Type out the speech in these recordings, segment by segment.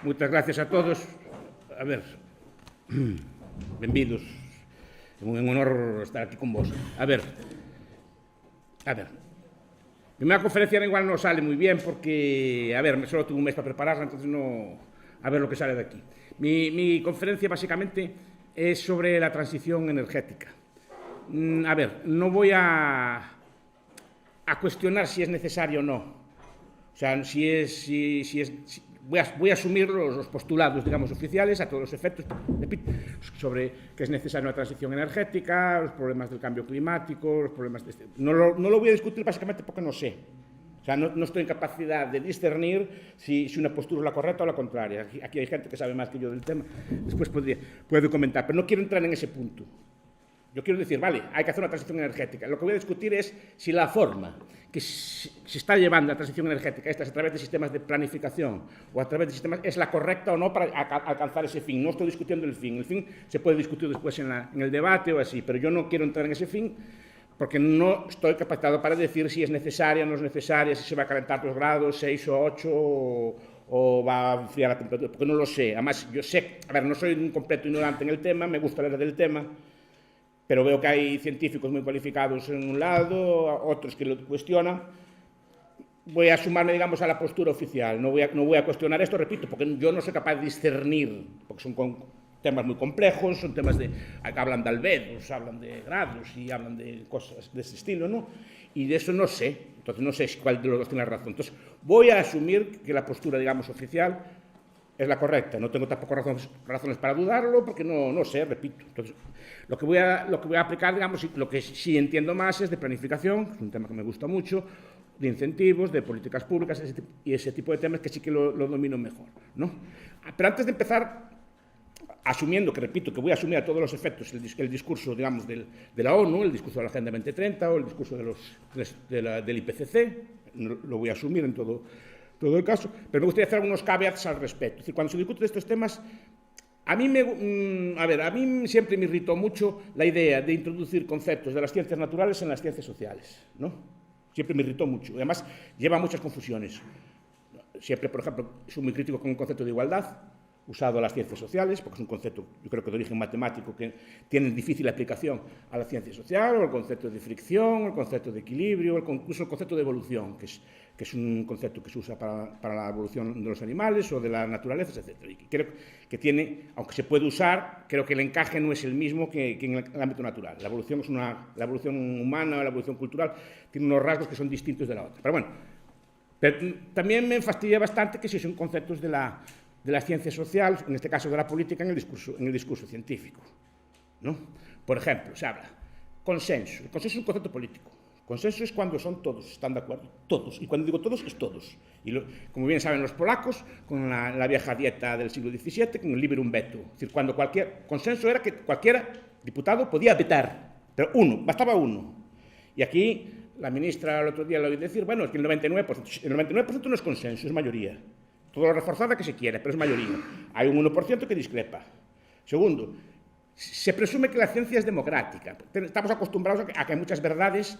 Moitas gracias a todos. A ver, benvidos. É un honor estar aquí con vos. A ver. Primeira conferencia igual non sale moi bien porque, a ver, só tuve un mes para prepararla, entonces no... A ver lo que sale de aquí. Mi conferencia básicamente es sobre la transición energética. A ver, no voy a cuestionar si es necesario o no. O sea, voy a asumir los postulados, digamos, oficiales a todos los efectos, sobre que es necesaria una transición energética, los problemas del cambio climático, los problemas de no lo voy a discutir básicamente porque no sé. O sea, no estoy en capacidad de discernir si una postura es la correcta o la contraria. Aquí hay gente que sabe más que yo del tema. Después puedo comentar, pero no quiero entrar en ese punto. Yo quiero decir, vale, hay que hacer una transición energética. Lo que voy a discutir es si la forma que se está llevando la transición energética, esta es a través de sistemas de planificación o a través de sistemas, es la correcta o no para alcanzar ese fin. No estoy discutiendo el fin. El fin se puede discutir después en el debate o así, pero yo no quiero entrar en ese fin porque no estoy capacitado para decir si es necesaria o no es necesaria, si se va a calentar 2 grados, 6 o 8 o va a enfriar la temperatura, porque no lo sé. Además, yo sé, a ver, no soy un completo ignorante en el tema, me gusta leer del tema, pero veo que hay científicos muy cualificados en un lado, otros que lo cuestionan. Voy a sumarme, digamos, a la postura oficial. No voy a cuestionar esto, repito, porque yo no soy capaz de discernir, porque son temas muy complejos, son temas que hablan de albedos, hablan de grados y hablan de cosas de ese estilo, ¿no? Y de eso no sé, entonces no sé cuál de los dos tiene razón. Entonces voy a asumir que la postura, digamos, oficial es la correcta. No tengo tampoco razones para dudarlo, porque no sé, repito. Entonces, lo que voy a aplicar, digamos, lo que sí entiendo más es de planificación, es un tema que me gusta mucho, de incentivos, de políticas públicas y ese tipo de temas que sí que lo domino mejor, ¿no? Pero antes de empezar, asumiendo que, repito, que voy a asumir a todos los efectos el discurso, digamos, de la ONU, el discurso de la Agenda 2030 o el discurso del IPCC, lo voy a asumir en todo el caso, pero me gustaría hacer algunos caveats al respecto. Es decir, cuando se discute de estos temas, a mí siempre me irritó mucho la idea de introducir conceptos de las ciencias naturales en las ciencias sociales, ¿no? Siempre me irritó mucho. Además, lleva muchas confusiones. Siempre, por ejemplo, soy muy crítico con el concepto de igualdad, usado a las ciencias sociales, porque es un concepto, yo creo que de origen matemático, que tiene difícil aplicación a la ciencia social, o el concepto de fricción, el concepto de equilibrio, incluso el concepto de evolución, que es un concepto que se usa para la evolución de los animales o de la naturaleza, etc. Y creo que tiene, aunque se puede usar, creo que el encaje no es el mismo que en el ámbito natural. La evolución humana, la evolución cultural, tiene unos rasgos que son distintos de la otra. Pero bueno, también me fastidia bastante que si son conceptos de la ciencia social, en este caso de la política, en el discurso científico, ¿no? Por ejemplo, se habla consenso. El consenso es un concepto político. Consenso es cuando son todos, están de acuerdo, todos. Y cuando digo todos, es todos. Y como bien saben los polacos, con la vieja dieta del siglo XVII, con el liberum veto. Es decir, cuando consenso era que cualquier diputado podía vetar, pero bastaba uno. Y aquí la ministra el otro día lo oí decir, bueno, es que el 99% no es consenso, es mayoría. Todo lo reforzada que se quiere, pero es mayoría. Hay un 1% que discrepa. Segundo, se presume que la ciencia es democrática. Estamos acostumbrados a que hay muchas verdades,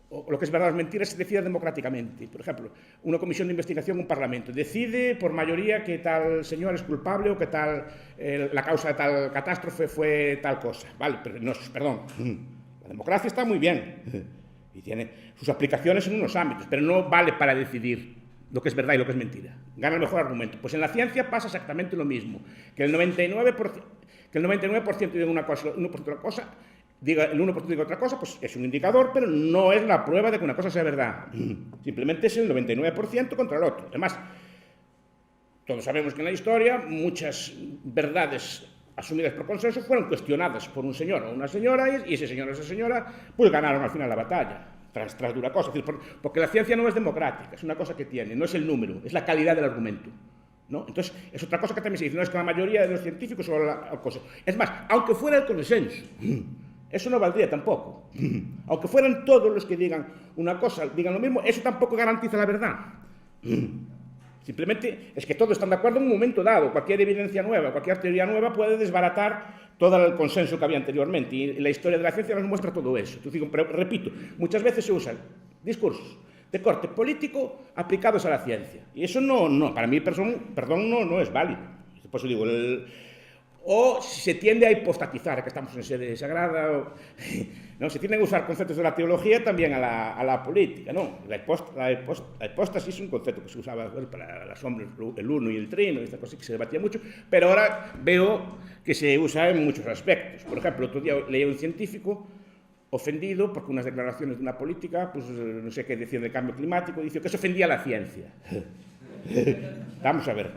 o lo que es verdad o es mentira, se decida democráticamente. Por ejemplo, una comisión de investigación, un parlamento, decide por mayoría que tal señor es culpable o que la causa de tal catástrofe fue tal cosa. Vale, pero no, perdón. La democracia está muy bien y tiene sus aplicaciones en unos ámbitos, pero no vale para decidir lo que es verdad y lo que es mentira. Gana el mejor argumento. Pues en la ciencia pasa exactamente lo mismo. Que el 99% diga una cosa, el 1% otra cosa, el 1% diga otra cosa, pues es un indicador, pero no es la prueba de que una cosa sea verdad. Simplemente es el 99% contra el otro. Además, todos sabemos que en la historia muchas verdades asumidas por consenso fueron cuestionadas por un señor o una señora, y ese señor o esa señora pues ganaron al final la batalla. Tras dura cosa, es decir, porque la ciencia no es democrática, es una cosa que tiene, no es el número, es la calidad del argumento, ¿no? Entonces, es otra cosa que también se dice, no es que la mayoría de los científicos o la cosa. Es más, aunque fuera el consenso, eso no valdría tampoco. Aunque fueran todos los que digan una cosa, digan lo mismo, eso tampoco garantiza la verdad. Simplemente es que todos están de acuerdo en un momento dado. Cualquier evidencia nueva, cualquier teoría nueva puede desbaratar todo el consenso que había anteriormente. Y la historia de la ciencia nos muestra todo eso. Pero repito, muchas veces se usan discursos de corte político aplicados a la ciencia. Y eso para mí, perdón, no es válido. Por eso digo, o se tiende a hipostatizar, que estamos en sede sagrada, ¿no? Se tienden a usar conceptos de la teología también a la política, ¿no? La hipóstasis es un concepto que se usaba para las sombras, el uno y el trino, esta cosa que se debatía mucho, pero ahora veo que se usa en muchos aspectos. Por ejemplo, el otro día leí a un científico ofendido porque unas declaraciones de una política, pues no sé qué decía del cambio climático, dice que eso ofendía a la ciencia. Vamos a ver.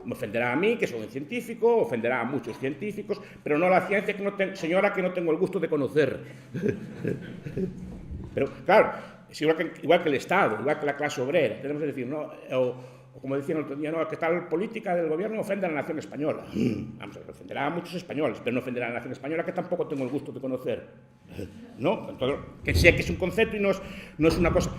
Me ofenderá a mí, que soy un científico, ofenderá a muchos científicos, pero no a la ciencia, señora, que no tengo el gusto de conocer. Pero, claro, es igual que el Estado, igual que la clase obrera. Tenemos que decir, ¿no? O como decían el otro día, no, que tal política del gobierno ofende a la nación española. Vamos a ver, ofenderá a muchos españoles, pero no ofenderá a la nación española, que tampoco tengo el gusto de conocer. ¿No? Entonces, que sé que es un concepto y no es una cosa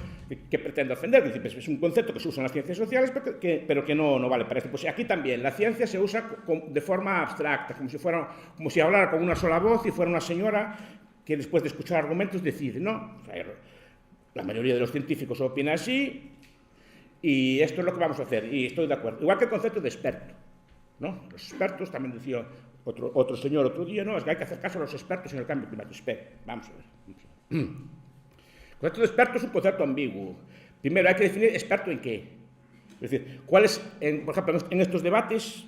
que pretende ofender, es un concepto que se usa en las ciencias sociales, pero que no vale para esto. Pues aquí también, la ciencia se usa de forma abstracta, como si hablara con una sola voz y fuera una señora que después de escuchar argumentos decide, ¿no? O sea, la mayoría de los científicos opina así y esto es lo que vamos a hacer, y estoy de acuerdo. Igual que el concepto de experto, ¿no? Los expertos, también decía otro señor otro día, no, es que hay que hacer caso a los expertos en el cambio climático. Vamos a ver. El concepto de experto es un concepto ambiguo. Primero, hay que definir experto en qué. Es decir, por ejemplo, en estos debates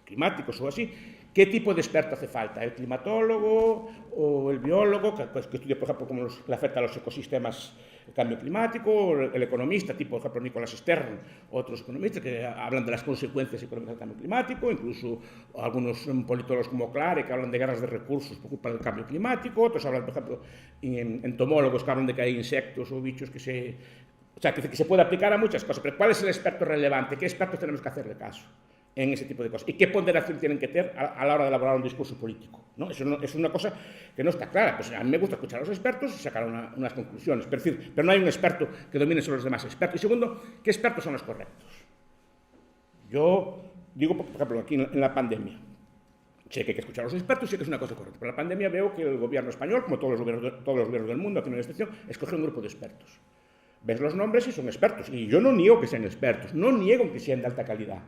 climáticos o así, ¿qué tipo de experto hace falta? ¿El climatólogo o el biólogo, que estudia, por ejemplo, cómo le afecta a los ecosistemas el cambio climático? ¿O el economista, tipo, por ejemplo, Nicolás Stern, otros economistas que hablan de las consecuencias económicas del cambio climático, incluso algunos politólogos como Clare, que hablan de guerras de recursos por culpa del cambio climático, otros hablan, por ejemplo, entomólogos que hablan de que hay insectos o bichos que se puede aplicar a muchas cosas. Pero ¿cuál es el experto relevante? ¿Qué expertos tenemos que hacerle caso en ese tipo de cosas? ¿Y qué ponderación tienen que tener a la hora de elaborar un discurso político? ¿No? Eso es una cosa que no está clara. Pues a mí me gusta escuchar a los expertos y sacar unas conclusiones. Pero no hay un experto que domine sobre los demás expertos. Y segundo, ¿qué expertos son los correctos? Yo digo, por ejemplo, aquí en la pandemia, sé que hay que escuchar a los expertos, sé que es una cosa correcta. Pero en la pandemia veo que el gobierno español, como todos los gobiernos del mundo, aquí no hay excepción, escoge un grupo de expertos. Ves los nombres y son expertos. Y yo no niego que sean expertos, no niego que sean de alta calidad.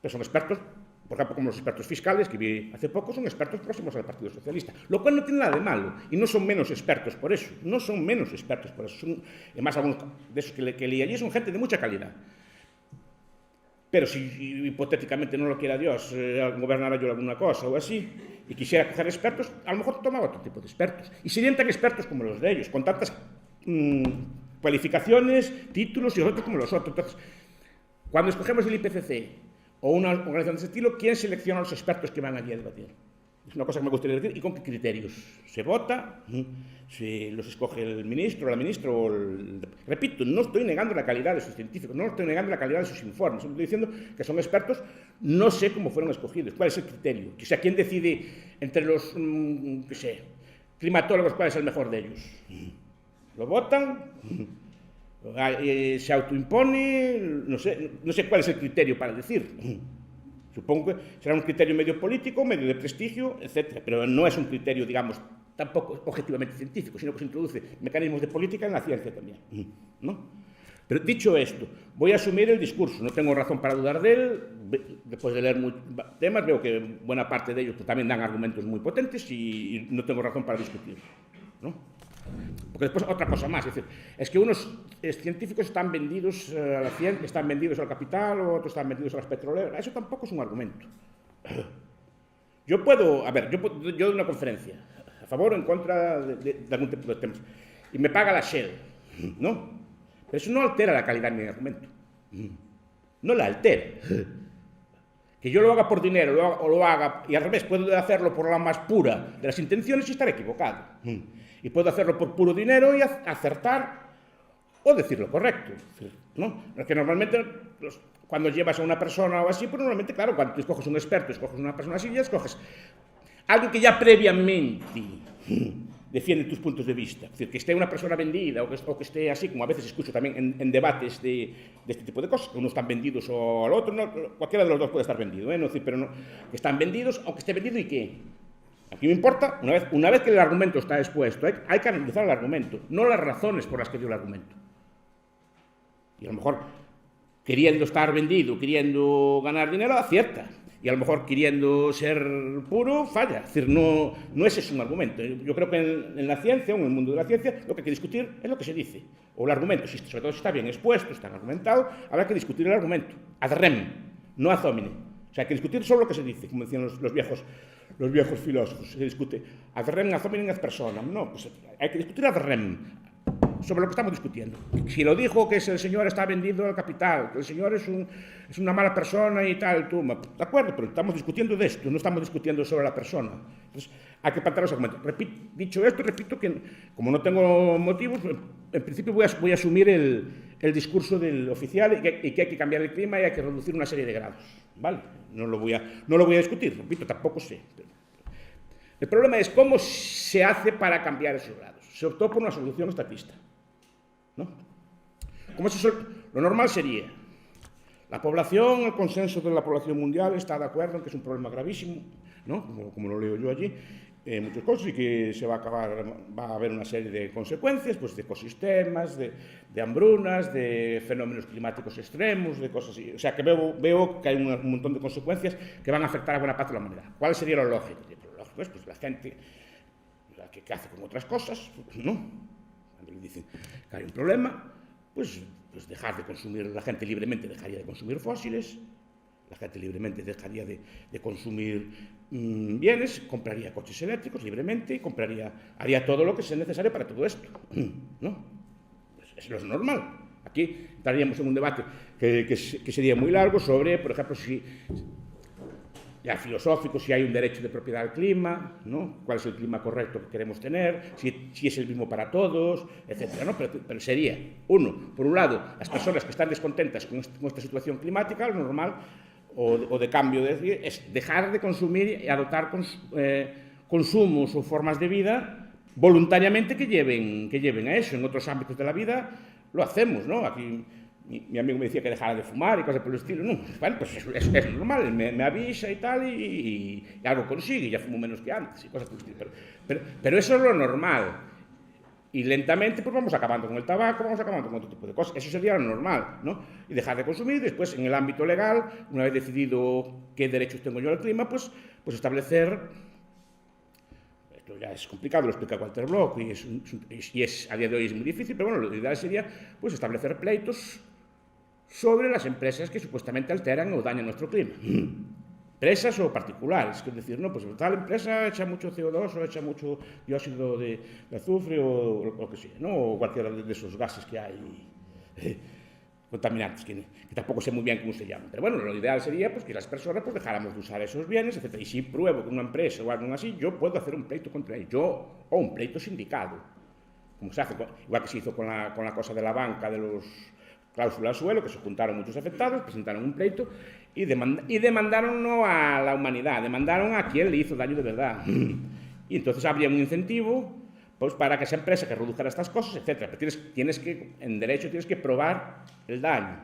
Pero son expertos, por ejemplo, como los expertos fiscales que vi hace poco, son expertos próximos al Partido Socialista, lo cual no tiene nada de malo, y no son menos expertos por eso, son, además, algunos de esos que leí allí son gente de mucha calidad. Pero si hipotéticamente no lo quiera Dios, gobernara yo alguna cosa o así, y quisiera coger expertos, a lo mejor tomaba otro tipo de expertos, y serían tan expertos como los de ellos, con tantas cualificaciones, títulos y otros como los otros. Entonces, cuando escogemos el IPCC o una organización de ese estilo, ¿quién selecciona a los expertos que van allí a debatir? Es una cosa que me gustaría decir. ¿Y con qué criterios? ¿Se vota? ¿Se los escoge el ministro o la ministra? Repito, no estoy negando la calidad de sus científicos, no estoy negando la calidad de sus informes. Estoy diciendo que son expertos, no sé cómo fueron escogidos, cuál es el criterio. O sea, ¿quién decide entre los, climatólogos cuál es el mejor de ellos? ¿Lo votan? ¿Se autoimpone? No sé cuál es el criterio para decir. Supongo que será un criterio medio político, medio de prestigio, etc. Pero no es un criterio, digamos, tampoco objetivamente científico, sino que se introduce mecanismos de política en la ciencia también, ¿no? Pero dicho esto, voy a asumir el discurso. No tengo razón para dudar de él. Después de leer temas, veo que buena parte de ellos también dan argumentos muy potentes y no tengo razón para discutirlo, ¿no? Porque después otra cosa más, es que unos científicos están vendidos a la ciencia, están vendidos al capital, o otros están vendidos a las petroleras. Eso tampoco es un argumento. Yo doy una conferencia a favor o en contra de algún tipo de temas y me paga la Shell, ¿no? Pero eso no altera la calidad de mi argumento. No la altera. Que yo lo haga por dinero o lo haga, y al revés, puedo hacerlo por la más pura de las intenciones y estar equivocado. Y puedo hacerlo por puro dinero y acertar o decir lo correcto, ¿no? Que normalmente, cuando llevas a una persona o así, pues normalmente, claro, cuando tú escoges un experto, escoges una persona así, ya escoges alguien que ya previamente defiende tus puntos de vista. Es decir, que esté una persona vendida o que esté así, como a veces escucho también en debates de este tipo de cosas, que unos están vendidos o al otro, no, cualquiera de los dos puede estar vendido, ¿eh? No, pero no, que están vendidos, aunque esté vendido, ¿y qué? Aquí me importa, una vez que el argumento está expuesto, hay que analizar el argumento, no las razones por las que dio el argumento. Y a lo mejor queriendo estar vendido, queriendo ganar dinero, acierta. Y a lo mejor queriendo ser puro, falla. Es decir, no ese es un argumento. Yo creo que en la ciencia, o en el mundo de la ciencia, lo que hay que discutir es lo que se dice. O el argumento, sobre todo si está bien expuesto, está argumentado, habrá que discutir el argumento. Ad rem, no ad hominem. O sea, hay que discutir solo lo que se dice, como decían los viejos filósofos. Se discute ad rem, ad hominem, ad personam. No, pues hay que discutir ad rem, sobre lo que estamos discutiendo. Si lo dijo que el señor está vendido al capital, que el señor es una mala persona y tal, tú, de acuerdo, pero estamos discutiendo de esto, no estamos discutiendo sobre la persona. Entonces, hay que plantear los argumentos. Dicho esto, repito que, como no tengo motivos, en principio voy a asumir el discurso del oficial y que hay que cambiar el clima y hay que reducir una serie de grados. ¿Vale? No lo voy a discutir, repito, tampoco sé. El problema es cómo se hace para cambiar esos grados. Se optó por una solución estatista, ¿no? Lo normal sería, la población, el consenso de la población mundial está de acuerdo en que es un problema gravísimo, ¿no? Como lo leo yo allí, muchas cosas, y que va a haber una serie de consecuencias, pues de ecosistemas, de hambrunas, de fenómenos climáticos extremos, de cosas así. O sea, que veo que hay un montón de consecuencias que van a afectar a buena parte de la humanidad. ¿Cuál sería lo lógico? Lo lógico es, pues, la gente que hace con otras cosas, ¿no? Cuando le dicen que hay un problema, pues dejar de consumir, la gente libremente dejaría de consumir fósiles, la gente libremente dejaría de consumir bienes, compraría coches eléctricos libremente y haría todo lo que sea necesario para todo esto, ¿no? Pues eso es normal. Aquí estaríamos en un debate que sería muy largo sobre, por ejemplo, ya filosófico, si hay un derecho de propiedad al clima, ¿no? Cuál es el clima correcto que queremos tener, si es el mismo para todos, etcétera, ¿no? Pero sería, por un lado, las personas que están descontentas con esta situación climática, lo normal, o de cambio, es dejar de consumir y adoptar consumos o formas de vida voluntariamente que lleven a eso. En otros ámbitos de la vida lo hacemos, ¿no? Aquí mi amigo me decía que dejara de fumar y cosas por el estilo. No, bueno, pues es normal, me avisa y tal, y algo consigue, ya fumo menos que antes y cosas por el estilo. Pero eso es lo normal. Y lentamente pues vamos acabando con el tabaco, vamos acabando con otro tipo de cosas. Eso sería lo normal, ¿no? Y dejar de consumir. Después, en el ámbito legal, una vez decidido qué derechos tengo yo al clima, pues establecer... Esto ya es complicado, lo explica Walter Block, y a día de hoy es muy difícil, pero bueno, lo ideal sería pues establecer pleitos sobre las empresas que supuestamente alteran o dañan nuestro clima. Empresas o particulares, es decir, no, pues tal empresa echa mucho CO2 o echa mucho dióxido de azufre o lo que sea, ¿no? O cualquiera de esos gases que hay contaminantes, que tampoco sé muy bien cómo se llaman. Pero bueno, lo ideal sería pues, que las personas pues, dejáramos de usar esos bienes, etc. Y si pruebo que una empresa o algo así, yo puedo hacer un pleito contra ellos, o un pleito sindicado, como se hace, igual que se hizo con la cosa de la banca, de los cláusulas suelo, que se juntaron muchos afectados, presentaron un pleito y demandaron no a la humanidad, demandaron a quien le hizo daño de verdad. Y entonces habría un incentivo pues, para que esa empresa que redujera estas cosas, etc. Pero en derecho tienes que probar el daño.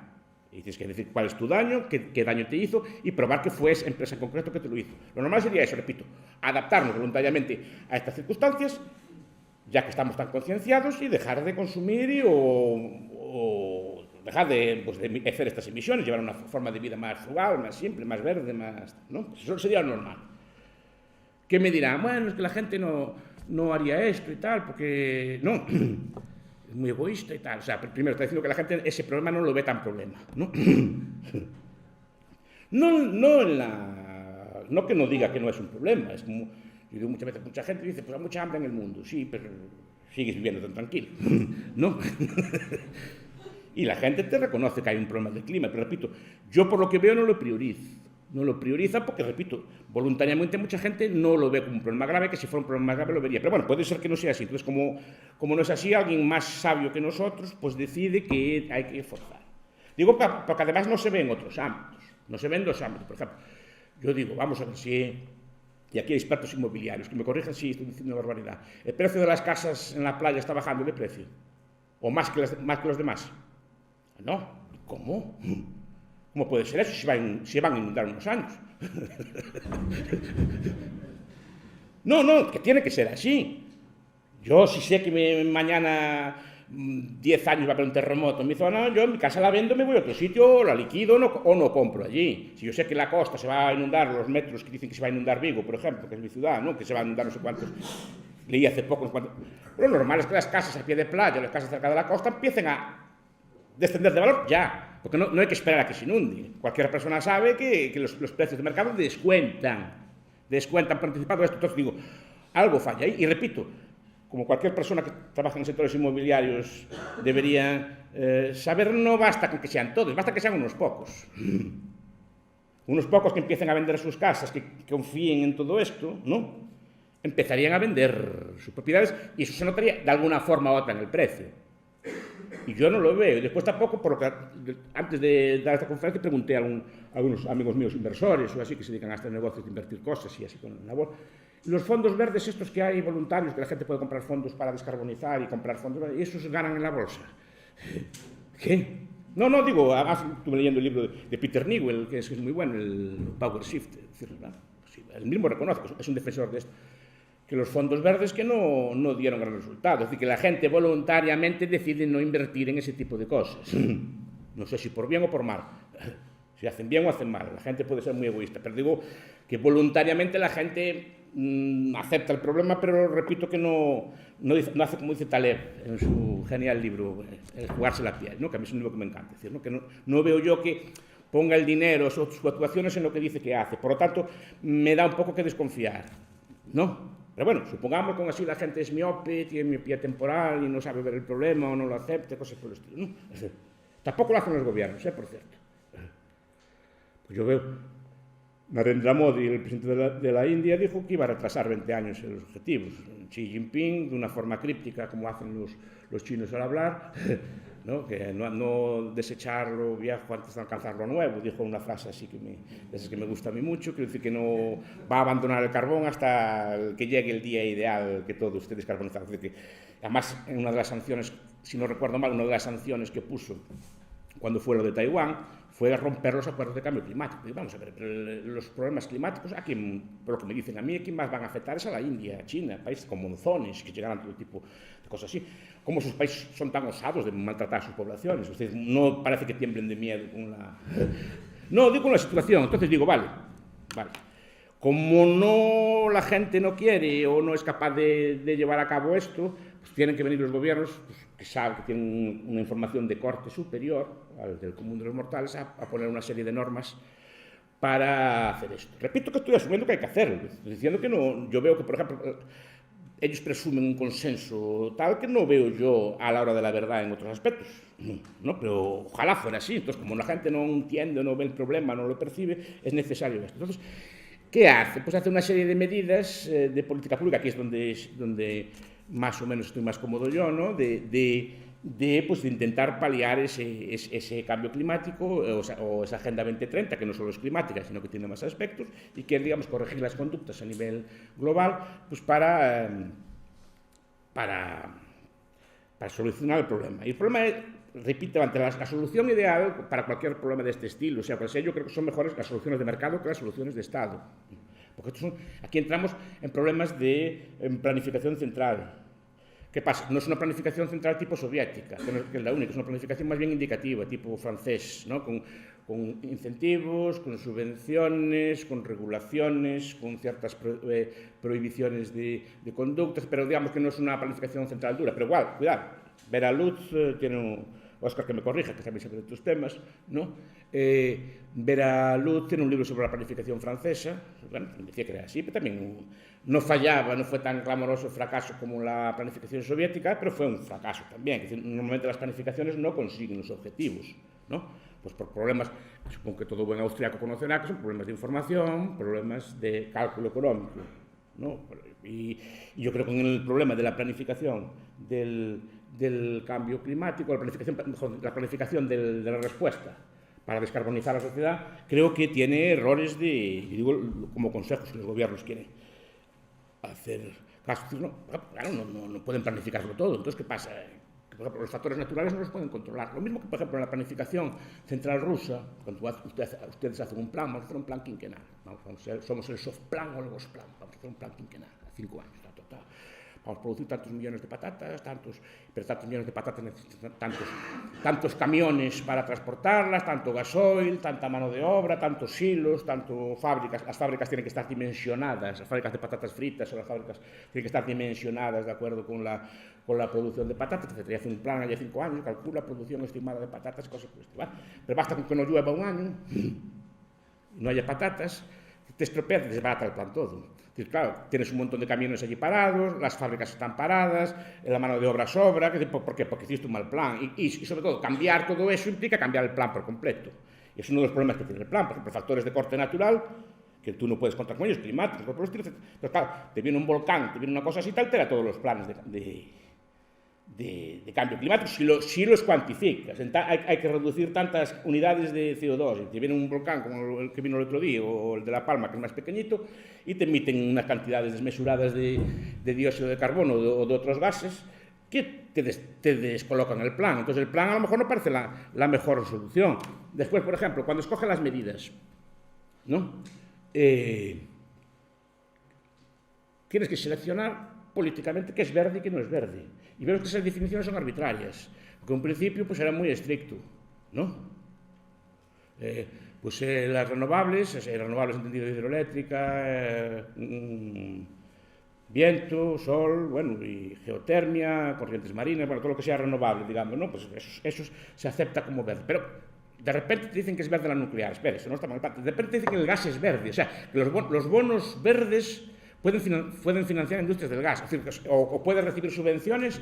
Y tienes que decir cuál es tu daño, qué daño te hizo y probar que fue esa empresa en concreto que te lo hizo. Lo normal sería eso, repito, adaptarnos voluntariamente a estas circunstancias, ya que estamos tan concienciados, y dejar de consumir o dejar de hacer estas emisiones, llevar una forma de vida más frugal, más simple, más verde, más... ¿no? Eso sería lo normal. ¿Qué me dirán? Bueno, es que la gente no haría esto y tal, porque... No, es muy egoísta y tal. O sea, primero está diciendo que la gente ese problema no lo ve tan problema, ¿no? No que no diga que no es un problema, es como... Yo digo muchas veces, mucha gente dice, pues hay mucha hambre en el mundo. Sí, pero sigues viviendo tan tranquilo, ¿no? Y la gente te reconoce que hay un problema del clima, pero repito, yo por lo que veo no lo priorizo. No lo prioriza porque, repito, voluntariamente mucha gente no lo ve como un problema grave, que si fuera un problema grave lo vería. Pero bueno, puede ser que no sea así. Entonces, como no es así, alguien más sabio que nosotros, pues decide que hay que forzar. Digo porque además no se ve en otros ámbitos. No se ve en dos ámbitos. Por ejemplo, yo digo, vamos a ver si... Y aquí hay expertos inmobiliarios que me corrijan si estoy diciendo una barbaridad. ¿El precio de las casas en la playa está bajando de precio? ¿O más que los demás? No. ¿Cómo? ¿Cómo puede ser eso si van a inundar unos años? No, que tiene que ser así. Yo si sé que mañana 10 años va a haber un terremoto en mi zona, yo en mi casa la vendo, me voy a otro sitio, la liquido o no compro allí. Si yo sé que la costa se va a inundar, los metros que dicen que se va a inundar Vigo, por ejemplo, que es mi ciudad, ¿no? Que se va a inundar no sé cuántos, leí hace poco, no sé cuántos. Lo normal es que las casas a pie de playa, las casas cerca de la costa, empiecen a descender de valor ya, porque no hay que esperar a que se inunde. Cualquier persona sabe que los precios de mercado descuentan por anticipado esto. Entonces digo, algo falla ahí. Y repito, como cualquier persona que trabaja en sectores inmobiliarios debería saber, no basta con que sean todos, basta que sean unos pocos. Unos pocos que empiecen a vender sus casas, que confíen en todo esto, ¿no? Empezarían a vender sus propiedades y eso se notaría de alguna forma u otra en el precio. Y yo no lo veo. Y después tampoco, por lo que antes de dar esta conferencia, pregunté a algunos amigos míos inversores o así que se dedican a este negocio de invertir cosas y así con la bolsa. Los fondos verdes estos que hay voluntarios, que la gente puede comprar fondos para descarbonizar y comprar fondos, y esos ganan en la bolsa. ¿Qué? No, digo, además estuve leyendo el libro de Peter Newell, que es muy bueno, el Power Shift. Es decir, ¿no? Sí, él mismo reconoce, es un defensor de esto. Que los fondos verdes que no dieron gran resultado. Es decir, que la gente voluntariamente decide no invertir en ese tipo de cosas. No sé si por bien o por mal. Si hacen bien o hacen mal. La gente puede ser muy egoísta. Pero digo que voluntariamente la gente acepta el problema, pero repito que no hace como dice Taleb en su genial libro, el jugarse la piel, ¿no? Que a mí es un libro que me encanta. Es decir, ¿no? Que no veo yo que ponga el dinero, sus actuaciones en lo que dice que hace. Por lo tanto, me da un poco que desconfiar, ¿no? Pero bueno, supongamos que aún así la gente es miope, tiene miopía temporal y no sabe ver el problema o no lo acepta, cosas por el estilo, ¿no? Tampoco lo hacen los gobiernos, por cierto. Pues yo veo, Narendra Modi, el presidente de la India, dijo que iba a retrasar 20 años en los objetivos. Xi Jinping, de una forma críptica, como hacen los chinos al hablar, ¿no? Que no desechar lo viejo antes de alcanzar lo nuevo, dijo una frase así de esas que me gusta a mí mucho, quiere decir que no va a abandonar el carbón hasta que llegue el día ideal que todo esté descarbonizado. Es decir, que, además, en una de las sanciones, si no recuerdo mal, una de las sanciones que puso cuando fue lo de Taiwán, fue romper los acuerdos de cambio climático. Y vamos a ver, los problemas climáticos, por lo que me dicen a mí, ¿a quién más van a afectar? Es a la India, a China, países con monzones, que llegarán todo tipo de cosas así. ¿Cómo sus países son tan osados de maltratar a sus poblaciones? Es decir, no parece que tiemblen de miedo con la... No, digo la situación. Entonces digo, vale. Como la gente no quiere o no es capaz de llevar a cabo esto, pues tienen que venir los gobiernos, pues, que saben que tienen una información de corte superior al del común de los mortales, a poner una serie de normas para hacer esto. Repito que estoy asumiendo que hay que hacerlo, estoy diciendo que no. Yo veo que, por ejemplo, ellos presumen un consenso tal que no veo yo a la hora de la verdad en otros aspectos, ¿no? Pero ojalá fuera así. Entonces, como la gente no entiende, no ve el problema, no lo percibe, es necesario esto. Entonces, ¿qué hace? Pues hace una serie de medidas de política pública, aquí es donde más o menos estoy más cómodo yo, ¿no? De intentar paliar ese cambio climático o esa Agenda 2030, que no solo es climática, sino que tiene más aspectos, y que, digamos, corregir las conductas a nivel global, pues para solucionar el problema. Y el problema es, repito, ante la solución ideal para cualquier problema de este estilo, o sea, pues yo creo que son mejores las soluciones de mercado que las soluciones de Estado. Porque aquí entramos en problemas de planificación central. ¿Qué pasa? No es una planificación central tipo soviética, que es la única, es una planificación más bien indicativa, tipo francés, ¿no? Con incentivos, con subvenciones, con regulaciones, con ciertas prohibiciones de conductas, pero digamos que no es una planificación central dura. Pero igual, cuidado, Vera Lutz tiene Óscar que me corrija, que también sabe de tus temas, ¿no? Vera Lutz tiene un libro sobre la planificación francesa, bueno, decía que era así, pero también no fallaba, no fue tan clamoroso el fracaso como la planificación soviética, pero fue un fracaso también. Es decir, normalmente las planificaciones no consiguen los objetivos, ¿no? Pues por problemas, supongo que todo buen austriaco conocerá, que son problemas de información, problemas de cálculo económico, ¿no? Y yo creo que en el problema de la planificación del cambio climático, la planificación de la respuesta para descarbonizar la sociedad, creo que tiene errores digo como consejos que los gobiernos quieren hacer caso. Claro, no pueden planificarlo todo. Entonces, ¿qué pasa? Que, por ejemplo, los factores naturales no los pueden controlar. Lo mismo que, por ejemplo, en la planificación central rusa, cuando ustedes hacen un plan, vamos a hacer un plan quinquenal. Somos el soft plan o el ghost plan. Vamos a hacer un plan quinquenal, a 5 años. vamos a producir tantos millones de patatas, pero tantos millones de patatas necesitan tantos camiones para transportarlas, tanto gasoil, tanta mano de obra, tantos silos, tanto fábricas. Las fábricas tienen que estar dimensionadas, las fábricas de patatas fritas o las fábricas tienen que estar dimensionadas de acuerdo con la producción de patatas. Se hace un plan allá 5 años, calcula la producción estimada de patatas, cosas por el estilo. Pero basta con que no llueva un año, no haya patatas, te estropeas, te desbarata el plan todo. Entonces, claro, tienes un montón de camiones allí parados, las fábricas están paradas, la mano de obra sobra. ¿Por qué? Porque hiciste un mal plan. Y sobre todo, cambiar todo eso implica cambiar el plan por completo. Y es uno de los problemas que tiene el plan. Por ejemplo, factores de corte natural, que tú no puedes contar con ellos, climáticos, por el estilo, etc. Pero claro, te viene un volcán, te viene una cosa así, te altera todos los planes de cambio climático, si los cuantificas. Hay que reducir tantas unidades de CO2. Te viene un volcán como el que vino el otro día, o el de La Palma, que es más pequeñito, y te emiten unas cantidades desmesuradas de dióxido de carbono o de otros gases que te descolocan el plan. Entonces el plan a lo mejor no parece la mejor solución. Después, por ejemplo, cuando escoge las medidas, ¿no? Tienes que seleccionar políticamente qué es verde y qué no es verde. Y vemos que esas definiciones son arbitrarias, porque en principio pues era muy estricto, ¿no? Las renovables entendido de hidroeléctrica, viento, sol, bueno, y geotermia, corrientes marinas, bueno, todo lo que sea renovable, digamos, ¿no? Pues eso se acepta como verde. Pero de repente te dicen que es verde la nuclear. Espera, eso no está mal. De repente te dicen que el gas es verde. O sea, que los bonos verdes pueden financiar industrias del gas, es decir, o pueden recibir subvenciones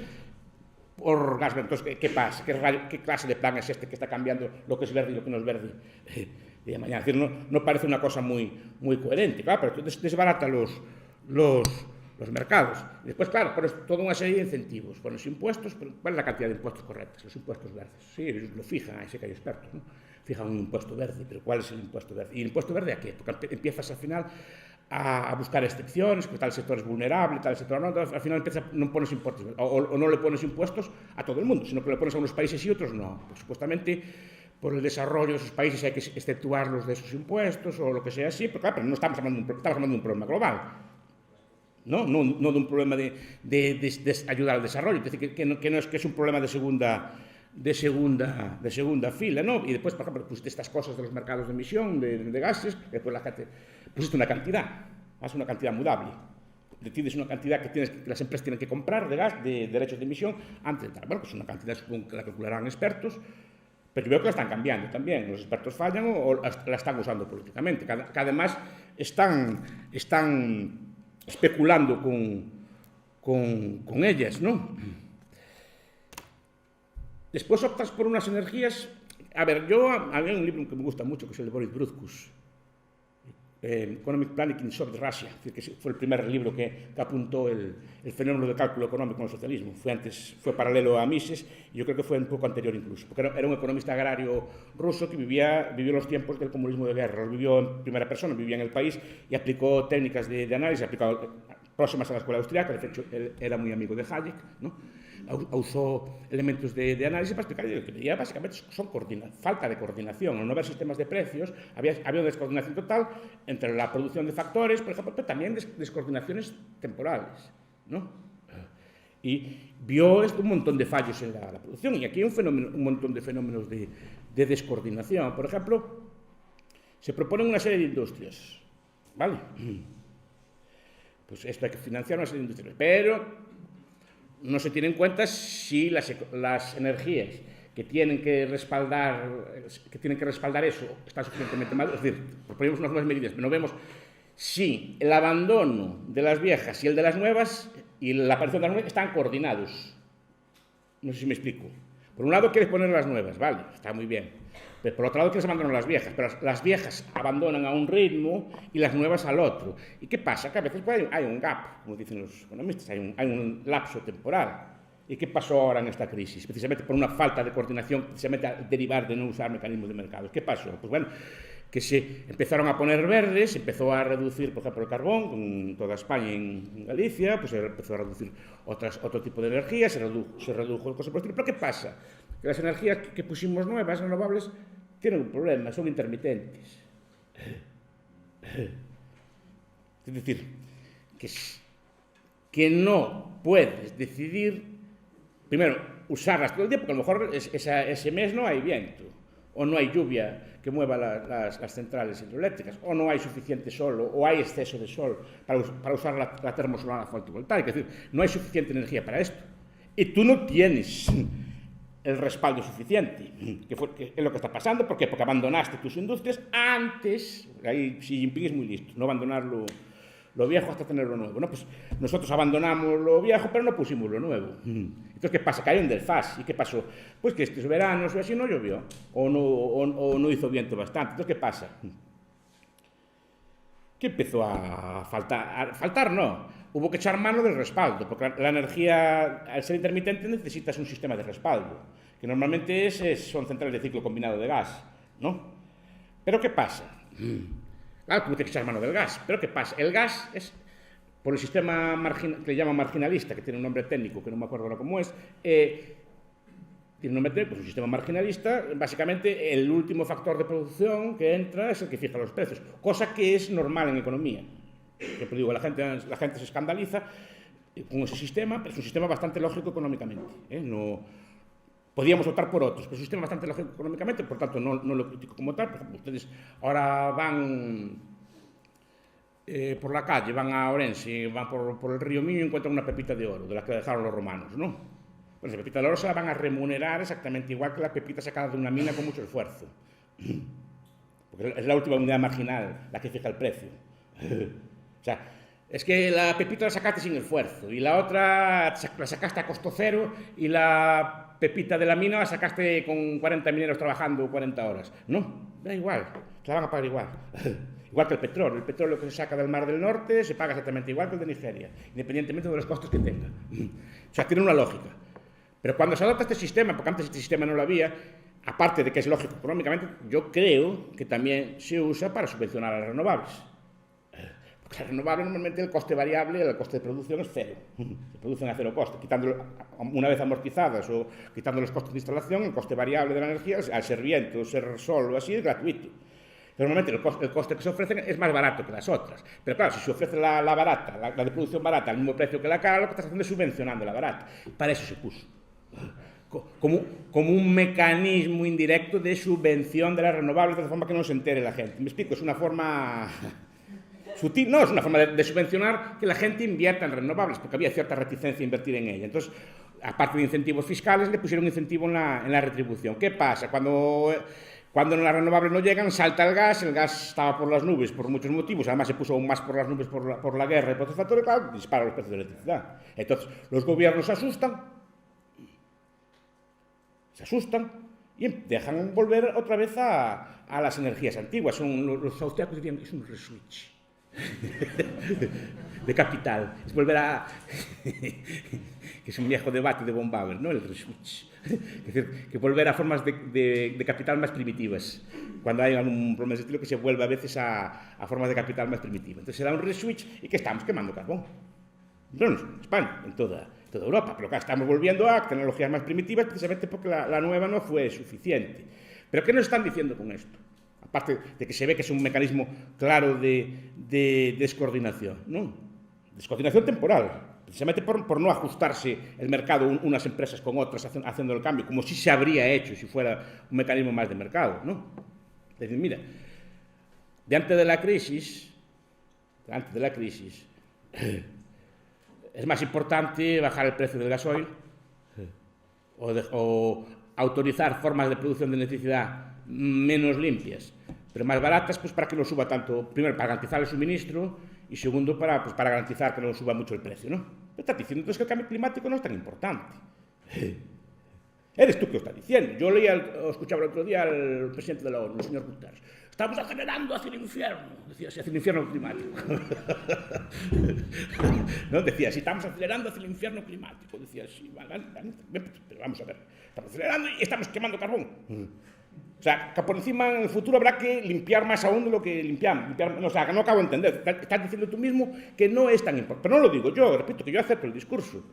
por gas. Entonces, ¿qué pasa? ¿Qué clase de plan es este que está cambiando lo que es verde y lo que no es verde de mañana? Es decir, no parece una cosa muy coherente, claro, pero desbarata los mercados. Y después, claro, pones toda una serie de incentivos, pones impuestos, pero ¿cuál es la cantidad de impuestos correctos? Los impuestos verdes. Sí, ellos lo fijan, ahí sí que hay expertos, ¿no? Fijan un impuesto verde, pero ¿cuál es el impuesto verde? ¿Y el impuesto verde a qué? Porque empiezas al final a buscar excepciones, que tal sector es vulnerable, tal sector no, al final no pones impuestos, o no le pones impuestos a todo el mundo, sino que le pones a unos países y otros no. Pues supuestamente por el desarrollo de esos países hay que exceptuarlos de esos impuestos o lo que sea así, pero claro, pero no estamos hablando de un problema global. No de un problema de ayudar al desarrollo, es decir, que no es un problema de segunda fila, ¿no? Y después, por ejemplo, pusiste estas cosas de los mercados de emisión de gases, después la gente pusiste una cantidad mudable. Decides una cantidad que las empresas tienen que comprar de gas, de derechos de emisión, antes de tal. Bueno, pues una cantidad, supongo que la calcularán expertos, pero yo veo que la están cambiando también. Los expertos fallan o la están usando políticamente, que además están especulando con ellas, ¿no? Después optas por unas energías. A ver, había un libro que me gusta mucho, que es el de Boris Bruthkus, Economic Planning in Soviet Russia, que fue el primer libro que apuntó el fenómeno de cálculo económico en el socialismo. Fue paralelo a Mises, y yo creo que fue un poco anterior incluso, porque era un economista agrario ruso que vivió los tiempos del comunismo de guerra, lo vivió en primera persona, vivía en el país y aplicó técnicas de análisis, próximas a la escuela austriaca. De hecho, él era muy amigo de Hayek, ¿no? Usó elementos de análisis para explicar que veía básicamente son falta de coordinación. Al no haber sistemas de precios, había una descoordinación total entre la producción de factores, por ejemplo, pero también descoordinaciones temporales, ¿no? Y vio un montón de fallos en la producción. Y aquí hay un montón de fenómenos de descoordinación. Por ejemplo, se proponen una serie de industrias, ¿vale? Pues esto hay que financiar una serie de industrias, pero no se tiene en cuenta si las energías que tienen que respaldar eso están suficientemente mal. Es decir, proponemos unas nuevas medidas, pero no vemos si el abandono de las viejas y el de las nuevas y la aparición de las nuevas están coordinados. No sé si me explico. Por un lado quieres poner las nuevas, vale, está muy bien. Pero por otro lado quieres abandonar las viejas, pero las viejas abandonan a un ritmo y las nuevas al otro. ¿Y qué pasa? Que a veces hay un gap, como dicen los economistas, hay un lapso temporal. ¿Y qué pasó ahora en esta crisis? Precisamente por una falta de coordinación, precisamente a derivar de no usar mecanismos de mercado. ¿Qué pasó? Pues bueno, que se empezaron a poner verdes, se empezó a reducir, por ejemplo, el carbón en toda España y en Galicia, pues se empezó a reducir otro tipo de energía, se redujo el coste productivo. Pero ¿qué pasa? Que las energías que pusimos nuevas, renovables, tienen un problema, son intermitentes. Es decir, que no puedes decidir, primero, usarlas todo el día, porque a lo mejor ese mes no hay viento, o no hay lluvia que mueva las centrales hidroeléctricas, o no hay suficiente sol, o hay exceso de sol para usar la termosolar fotovoltaica. Es decir, no hay suficiente energía para esto. Y tú no tienes el respaldo suficiente, que es lo que está pasando. ¿Por qué? Porque abandonaste tus industrias antes. Ahí Xi Jinping es muy listo, no abandonar lo viejo hasta tener lo nuevo, ¿no? Pues nosotros abandonamos lo viejo, pero no pusimos lo nuevo. Entonces, ¿qué pasa? Que hay un desfase. ¿Y qué pasó? Pues que estos veranos o así no llovió, o no hizo viento bastante. Entonces, ¿qué pasa? Que empezó a faltar no. Hubo que echar mano del respaldo, porque la energía, al ser intermitente, necesitas un sistema de respaldo, que normalmente son centrales de ciclo combinado de gas, ¿no? Pero ¿qué pasa? Claro, tuve que echar mano del gas, pero ¿qué pasa? El gas es, por el sistema que le llaman marginalista, que tiene un nombre técnico, que no me acuerdo ahora cómo es, tiene un nombre técnico, pues un sistema marginalista, básicamente el último factor de producción que entra es el que fija los precios, cosa que es normal en economía. Siempre digo, la gente se escandaliza con ese sistema, pero es un sistema bastante lógico económicamente. No, podríamos optar por otros, pero es un sistema bastante lógico económicamente, por tanto no lo critico como tal. Por ejemplo, ustedes ahora van por la calle, van a Orense, van por el río Miño y encuentran una pepita de oro, de la que dejaron los romanos, ¿no? Bueno, esa pepita de oro se la van a remunerar exactamente igual que la pepita sacada de una mina con mucho esfuerzo. Porque es la última unidad marginal la que fija el precio. O sea, es que la pepita la sacaste sin esfuerzo y la otra la sacaste a costo cero y la pepita de la mina la sacaste con 40 mineros trabajando 40 horas. No, da igual, te la van a pagar igual. Igual que el petróleo que se saca del Mar del Norte se paga exactamente igual que el de Nigeria, independientemente de los costos que tenga. O sea, tiene una lógica. Pero cuando se adopta este sistema, porque antes este sistema no lo había, aparte de que es lógico económicamente, yo creo que también se usa para subvencionar a las renovables. Las renovables normalmente el coste variable, el coste de producción es cero. Se producen a cero coste. Una vez amortizadas o quitando los costes de instalación, el coste variable de la energía, al ser viento, ser sol o así, es gratuito. Normalmente el coste que se ofrece es más barato que las otras. Pero claro, si se ofrece la barata, la de producción barata, al mismo precio que la cara, lo que estás haciendo es subvencionando la barata. Para eso se puso. Como un mecanismo indirecto de subvención de las renovables, de forma que no se entere la gente. Me explico, es una forma sutil, no, es una forma de subvencionar que la gente invierta en renovables, porque había cierta reticencia a invertir en ella. Entonces, aparte de incentivos fiscales, le pusieron un incentivo en la retribución. ¿Qué pasa? Cuando las renovables no llegan, salta el gas estaba por las nubes por muchos motivos, además se puso aún más por las nubes por la guerra y por otros factores, claro, dispara los precios de electricidad. Entonces, los gobiernos se asustan y dejan volver otra vez a las energías antiguas. Los austriacos dirían que es un reswitch de capital, es volver a que es un viejo debate de von Bauer, ¿no? El reswitch, es decir, que volver a formas de capital más primitivas, cuando hay algún problema de ese estilo, que se vuelve a veces a formas de capital más primitivas. Entonces se da un reswitch y que estamos quemando carbón, no en España, en toda Europa, pero claro, estamos volviendo a tecnologías más primitivas precisamente porque la nueva no fue suficiente. ¿Pero qué nos están diciendo con esto? Aparte de que se ve que es un mecanismo claro de descoordinación, ¿no? Descoordinación temporal, precisamente por no ajustarse el mercado unas empresas con otras haciendo el cambio, como si se habría hecho si fuera un mecanismo más de mercado, ¿no? Es decir, mira, antes de la crisis, es más importante bajar el precio del gasoil o autorizar formas de producción de electricidad menos limpias, pero más baratas, pues para que no suba tanto, primero para garantizar el suministro y segundo para garantizar que no suba mucho el precio, ¿no? Pero estás diciendo entonces que el cambio climático no es tan importante. Eres tú que lo estás diciendo. Yo escuchaba el otro día al presidente de la ONU, el señor Guterres. Estamos acelerando hacia el infierno, decía así, hacia el infierno climático. ¿No? Decía así, estamos acelerando hacia el infierno climático. Decía así, vale, pero vamos a ver, estamos acelerando y estamos quemando carbón. O sea, que por encima en el futuro habrá que limpiar más aún de lo que limpiamos. O sea, que no acabo de entender. Estás diciendo tú mismo que no es tan importante. Pero no lo digo yo, repito, que yo acepto el discurso.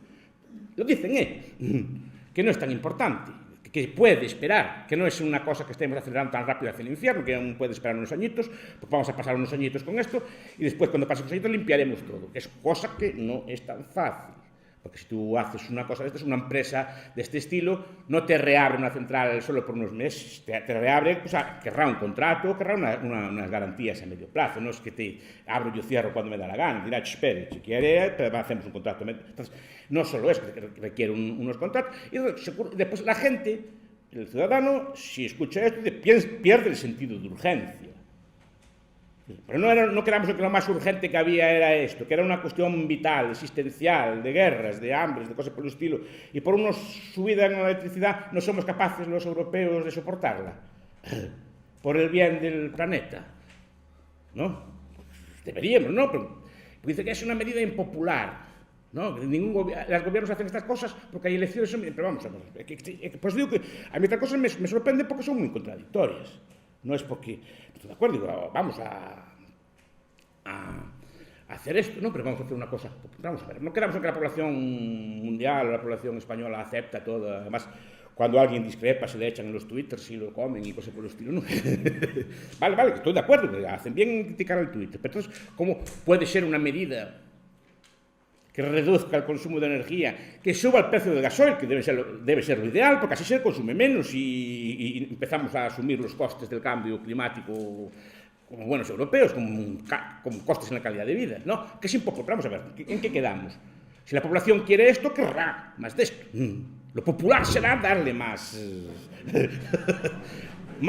Lo dicen, que no es tan importante, que puede esperar, que no es una cosa que estemos acelerando tan rápido hacia el infierno, que aún puede esperar unos añitos, pues vamos a pasar unos añitos con esto y después cuando pasen unos añitos limpiaremos todo, que es cosa que no es tan fácil. Porque si tú haces una cosa de esta, una empresa de este estilo, no te reabre una central solo por unos meses, te reabre, pues, querrá un contrato, querrá unas garantías a medio plazo, no es que te abro y yo cierro cuando me da la gana, dirá, espere, si quiere, hacemos un contrato. Entonces, no solo es que requiere unos contratos, y después la gente, el ciudadano, si escucha esto, pierde el sentido de urgencia. Pero no quedamos que lo más urgente que había era esto, que era una cuestión vital, existencial, de guerras, de hambres, de cosas por el estilo, y por una subida en la electricidad no somos capaces los europeos de soportarla, por el bien del planeta, ¿no? Deberíamos, ¿no? Pero dice que es una medida impopular, ¿no? Los gobiernos hacen estas cosas porque hay elecciones, pero vamos a ver, pues digo que a mí estas cosas me sorprende porque son muy contradictorias. No es porque, estoy de acuerdo, digo, vamos a hacer esto, no, pero vamos a hacer una cosa. Vamos a ver, no queramos que la población mundial o la población española acepta todo. Además, cuando alguien discrepa, se le echan en los twitters y lo comen y cosas por el estilo. ¿No? Vale, estoy de acuerdo, hacen bien en criticar el Twitter. Pero entonces, ¿cómo puede ser una medida que reduzca el consumo de energía, que suba el precio del gasoil, que debe ser lo ideal, porque así se consume menos y empezamos a asumir los costes del cambio climático como buenos europeos, como costes en la calidad de vida, ¿no? Que es impopular. Vamos a ver, ¿en qué quedamos? Si la población quiere esto, querrá más de esto. Lo popular será darle más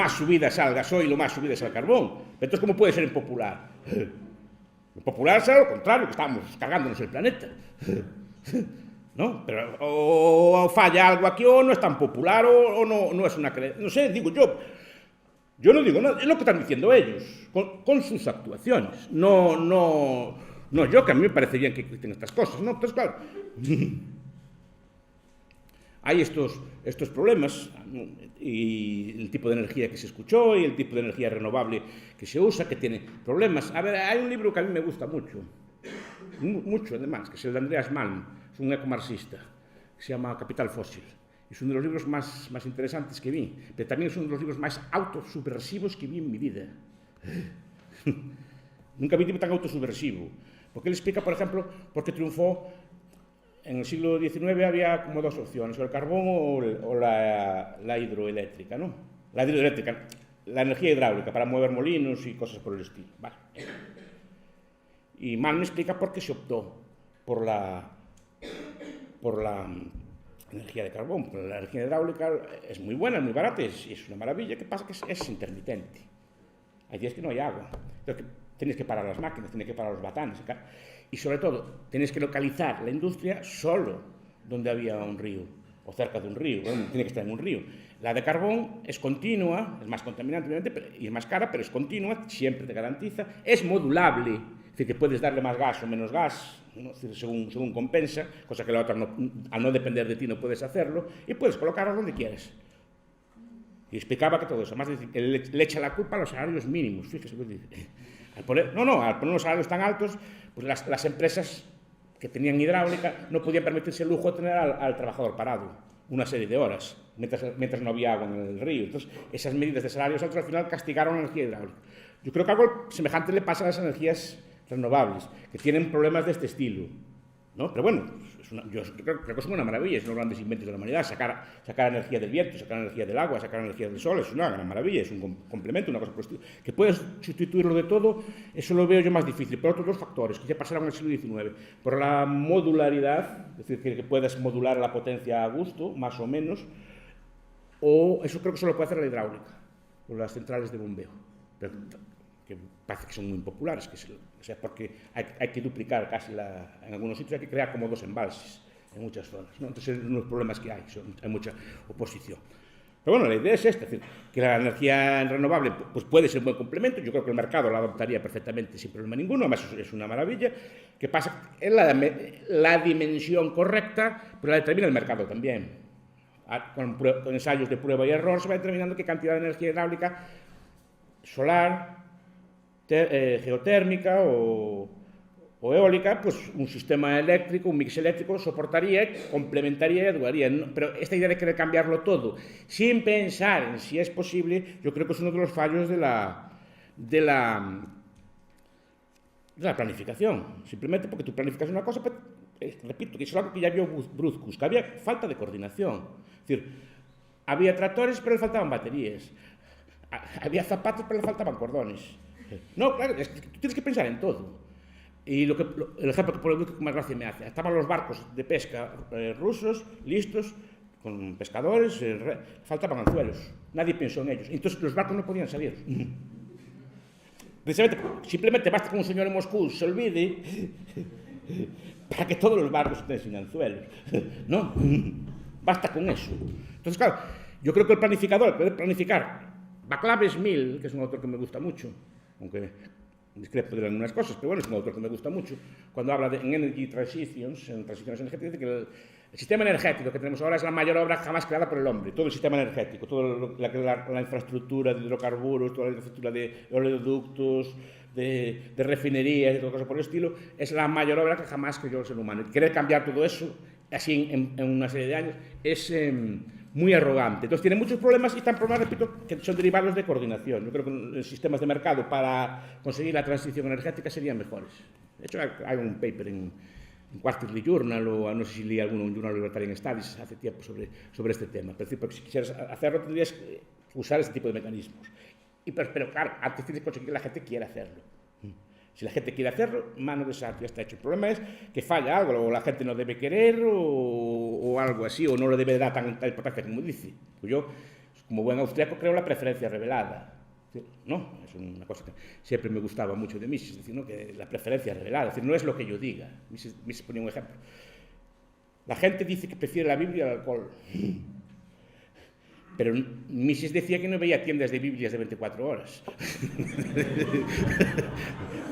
subidas al gasoil o más subidas al carbón. Entonces, ¿cómo puede ser impopular? Lo popular será lo contrario, que estamos cargándonos el planeta. ¿No? Pero o falla algo aquí, o no es tan popular, o no es una creencia. No sé, digo yo. Yo no digo nada, es lo que están diciendo ellos, con sus actuaciones. No yo, que a mí me parece bien que critiquen estas cosas, ¿no? Entonces, claro, hay estos problemas, y el tipo de energía que se escuchó y el tipo de energía renovable que se usa, que tiene problemas. A ver, hay un libro que a mí me gusta mucho además, que es el de Andreas Malm, es un ecomarxista, que se llama Capital Fósil. Es uno de los libros más interesantes que vi, pero también es uno de los libros más autosubversivos que vi en mi vida. Nunca vi un libro tan autosubversivo, porque él explica, por ejemplo, por qué triunfó. En el siglo XIX había como dos opciones, o el carbón o la hidroeléctrica, ¿no? La hidroeléctrica, la energía hidráulica para mover molinos y cosas por el estilo. Vale. Y Malm me explica por qué se optó por la energía de carbón. Porque la energía hidráulica es muy buena, es muy barata, es una maravilla. ¿Qué pasa? Que es intermitente. Hay días que no hay agua. Entonces, tienes que parar las máquinas, tienes que parar los batanes. Y sobre todo, tienes que localizar la industria solo donde había un río, o cerca de un río, bueno, tiene que estar en un río. La de carbón es continua, es más contaminante obviamente, y es más cara, pero es continua, siempre te garantiza, es modulable, es decir, que puedes darle más gas o menos gas, ¿no? Es decir, según compensa, cosa que la otra, al no depender de ti, no puedes hacerlo, y puedes colocarla donde quieras. Y explicaba que todo eso, además le echa la culpa a los salarios mínimos, fíjese. Al poner los salarios tan altos, pues las empresas que tenían hidráulica no podían permitirse el lujo de tener al trabajador parado una serie de horas, mientras no había agua en el río. Entonces, esas medidas de salarios altos al final castigaron la energía hidráulica. Yo creo que algo semejante le pasa a las energías renovables, que tienen problemas de este estilo, ¿no? Pero bueno, yo creo que es una maravilla, es uno de los grandes inventos de la humanidad, sacar energía del viento, sacar energía del agua, sacar energía del sol, es una gran maravilla, es un complemento, una cosa por el estilo. Que puedes sustituirlo de todo, eso lo veo yo más difícil, por otros dos factores que ya pasaron en el siglo XIX, por la modularidad, es decir, que puedas modular la potencia a gusto, más o menos, o eso creo que solo puede hacer la hidráulica, o las centrales de bombeo, pero que parece que son muy impopulares, o sea, porque hay que duplicar casi en algunos sitios, hay que crear como 2 embalses en muchas zonas, ¿no? Entonces, unos problemas que hay mucha oposición. Pero bueno, la idea es esta, es decir, que la energía renovable pues puede ser un buen complemento, yo creo que el mercado la adoptaría perfectamente sin problema ninguno, además es una maravilla. ¿Qué pasa? Es la dimensión correcta, pero la determina el mercado también. Con ensayos de prueba y error se va determinando qué cantidad de energía hidráulica, solar, geotérmica o eólica, pues un sistema eléctrico, un mix eléctrico soportaría, complementaría y ayudaría. Pero esta idea de querer cambiarlo todo sin pensar en si es posible, yo creo que es uno de los fallos de la planificación. Simplemente porque tú planificas una cosa, pero repito, que eso es algo que ya vio Bruzcus, que había falta de coordinación. Es decir, había tractores, pero le faltaban baterías. Había zapatos, pero le faltaban cordones. No, claro, es que tú tienes que pensar en todo. Y el ejemplo que por el que más gracia me hace, estaban los barcos de pesca rusos, listos, con pescadores, faltaban anzuelos. Nadie pensó en ellos. Entonces los barcos no podían salir. Simplemente basta que un señor en Moscú se olvide para que todos los barcos estén sin anzuelos. No, basta con eso. Entonces, claro, yo creo que el planificador puede planificar. Václav Smil, que es un autor que me gusta mucho, aunque discrepo de algunas cosas, pero bueno, es un autor que me gusta mucho, cuando habla en Energy Transitions, en transiciones energéticas, dice que el sistema energético que tenemos ahora es la mayor obra jamás creada por el hombre. Todo el sistema energético, toda la infraestructura de hidrocarburos, toda la infraestructura de oleoductos, de refinerías y todo cosas por el estilo, es la mayor obra que jamás creó el ser humano. Y querer cambiar todo eso, así en una serie de años, es muy arrogante. Entonces tiene muchos problemas y están problemas, repito, que son derivados de coordinación. Yo creo que los sistemas de mercado para conseguir la transición energética serían mejores. De hecho, hay un paper en Quarterly Journal, o no sé si leí alguno en Journal Libertarian Studies hace tiempo sobre este tema. Pero si quisieras hacerlo, tendrías que usar este tipo de mecanismos. Pero claro, antes tienes que conseguir que la gente quiera hacerlo. Si la gente quiere hacerlo, mano de santo, ya está hecho. El problema es que falla algo, o la gente no debe querer, o algo así, o no le debe dar tanta importancia como dice. Pues yo, como buen austriaco, creo la preferencia revelada. No, es una cosa que siempre me gustaba mucho de Mises, es decir, ¿no? Que la preferencia revelada, es decir, no es lo que yo diga. Mises ponía un ejemplo. La gente dice que prefiere la Biblia al alcohol. Pero Mises decía que no veía tiendas de Biblias de 24 horas.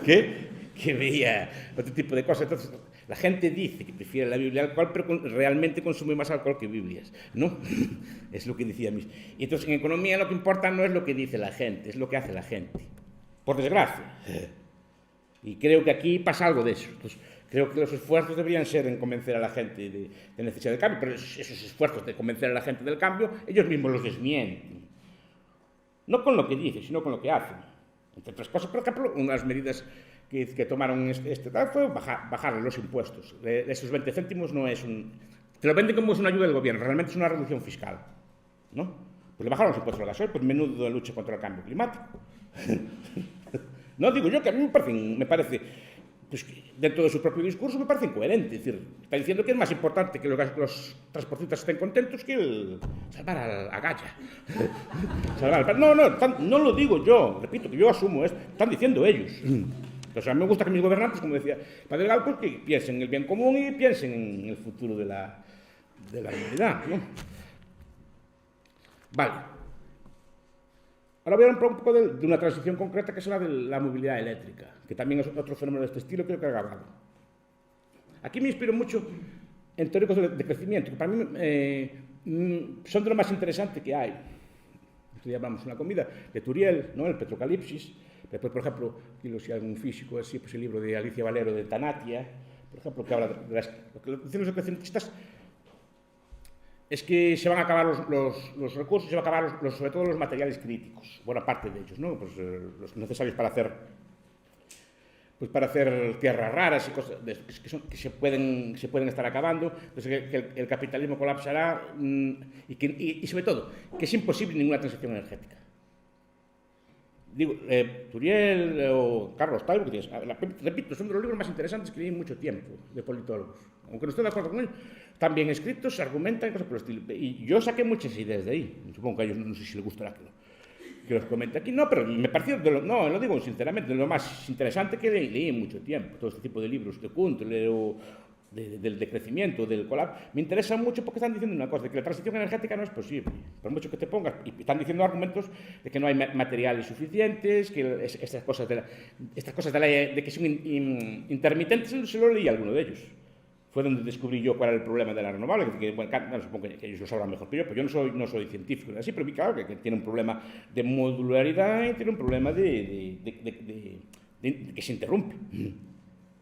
Que veía otro tipo de cosas. Entonces, la gente dice que prefiere la Biblia al alcohol, pero realmente consume más alcohol que Biblias, ¿no? Es lo que decía Mises. Y entonces, en economía lo que importa no es lo que dice la gente, es lo que hace la gente. Por desgracia. Y creo que aquí pasa algo de eso. Entonces, creo que los esfuerzos deberían ser en convencer a la gente de necesidad de cambio, pero esos esfuerzos de convencer a la gente del cambio, ellos mismos los desmienten. No con lo que dicen, sino con lo que hacen. Entre otras cosas, por ejemplo, unas medidas que tomaron tal fue bajar los impuestos. Esos 20 céntimos no es te lo venden como es una ayuda del gobierno, realmente es una reducción fiscal, ¿no? Pues le bajaron los impuestos al gasoil, pues menudo de lucha contra el cambio climático. No, digo yo que a mí me parece pues, dentro de su propio discurso me parece incoherente. Es decir, está diciendo que es más importante que los transportistas estén contentos que salvar a Gaia. No lo digo yo, repito, que yo asumo esto, están diciendo ellos. Entonces, a mí me gusta que mis gobernantes, como decía Padre Gal, pues, que piensen en el bien común y piensen en el futuro de la humanidad, ¿no? Vale. Ahora voy a hablar un poco de una transición concreta que es la de la movilidad eléctrica, que también es otro fenómeno de este estilo que he grabado. Aquí me inspiro mucho en teóricos de crecimiento, que para mí son de lo más interesante que hay. Esto ya hablamos en la comida, de Turiel, ¿no? El Petrocalipsis. Después, por ejemplo, si hay algún físico así, pues el libro de Alicia Valero de Tanatia, por ejemplo, que habla de lo que dicen los ecocientistas es que se van a acabar los recursos, se van a acabar sobre todo los materiales críticos, buena parte de ellos, ¿no? Pues, los necesarios para hacer tierras raras y cosas que se pueden estar acabando, entonces que el capitalismo colapsará y sobre todo que es imposible ninguna transición energética. Digo, Turiel o Carlos Taibo, repito, son de los libros más interesantes que leí en mucho tiempo de politólogos. Aunque no estoy de acuerdo con ellos, están bien escritos, se argumentan y cosas por el estilo. Y yo saqué muchas ideas de ahí. Supongo que a ellos no sé si les gustará que los comente aquí. No, pero me pareció, no, lo digo sinceramente, de lo más interesante que leí en mucho tiempo. Todo este tipo de libros de Kuntler o del decrecimiento, del colapso, me interesan mucho porque están diciendo una cosa, de que la transición energética no es posible, por mucho que te pongas, y están diciendo argumentos de que no hay materiales suficientes, que estas cosas de que son intermitentes, se lo leí a alguno de ellos. Fue donde descubrí yo cuál era el problema de la renovable, que bueno, supongo que ellos lo sabrán mejor que yo, pero yo no soy científico, así, pero vi claro que tiene un problema de modularidad y tiene un problema de que se interrumpe.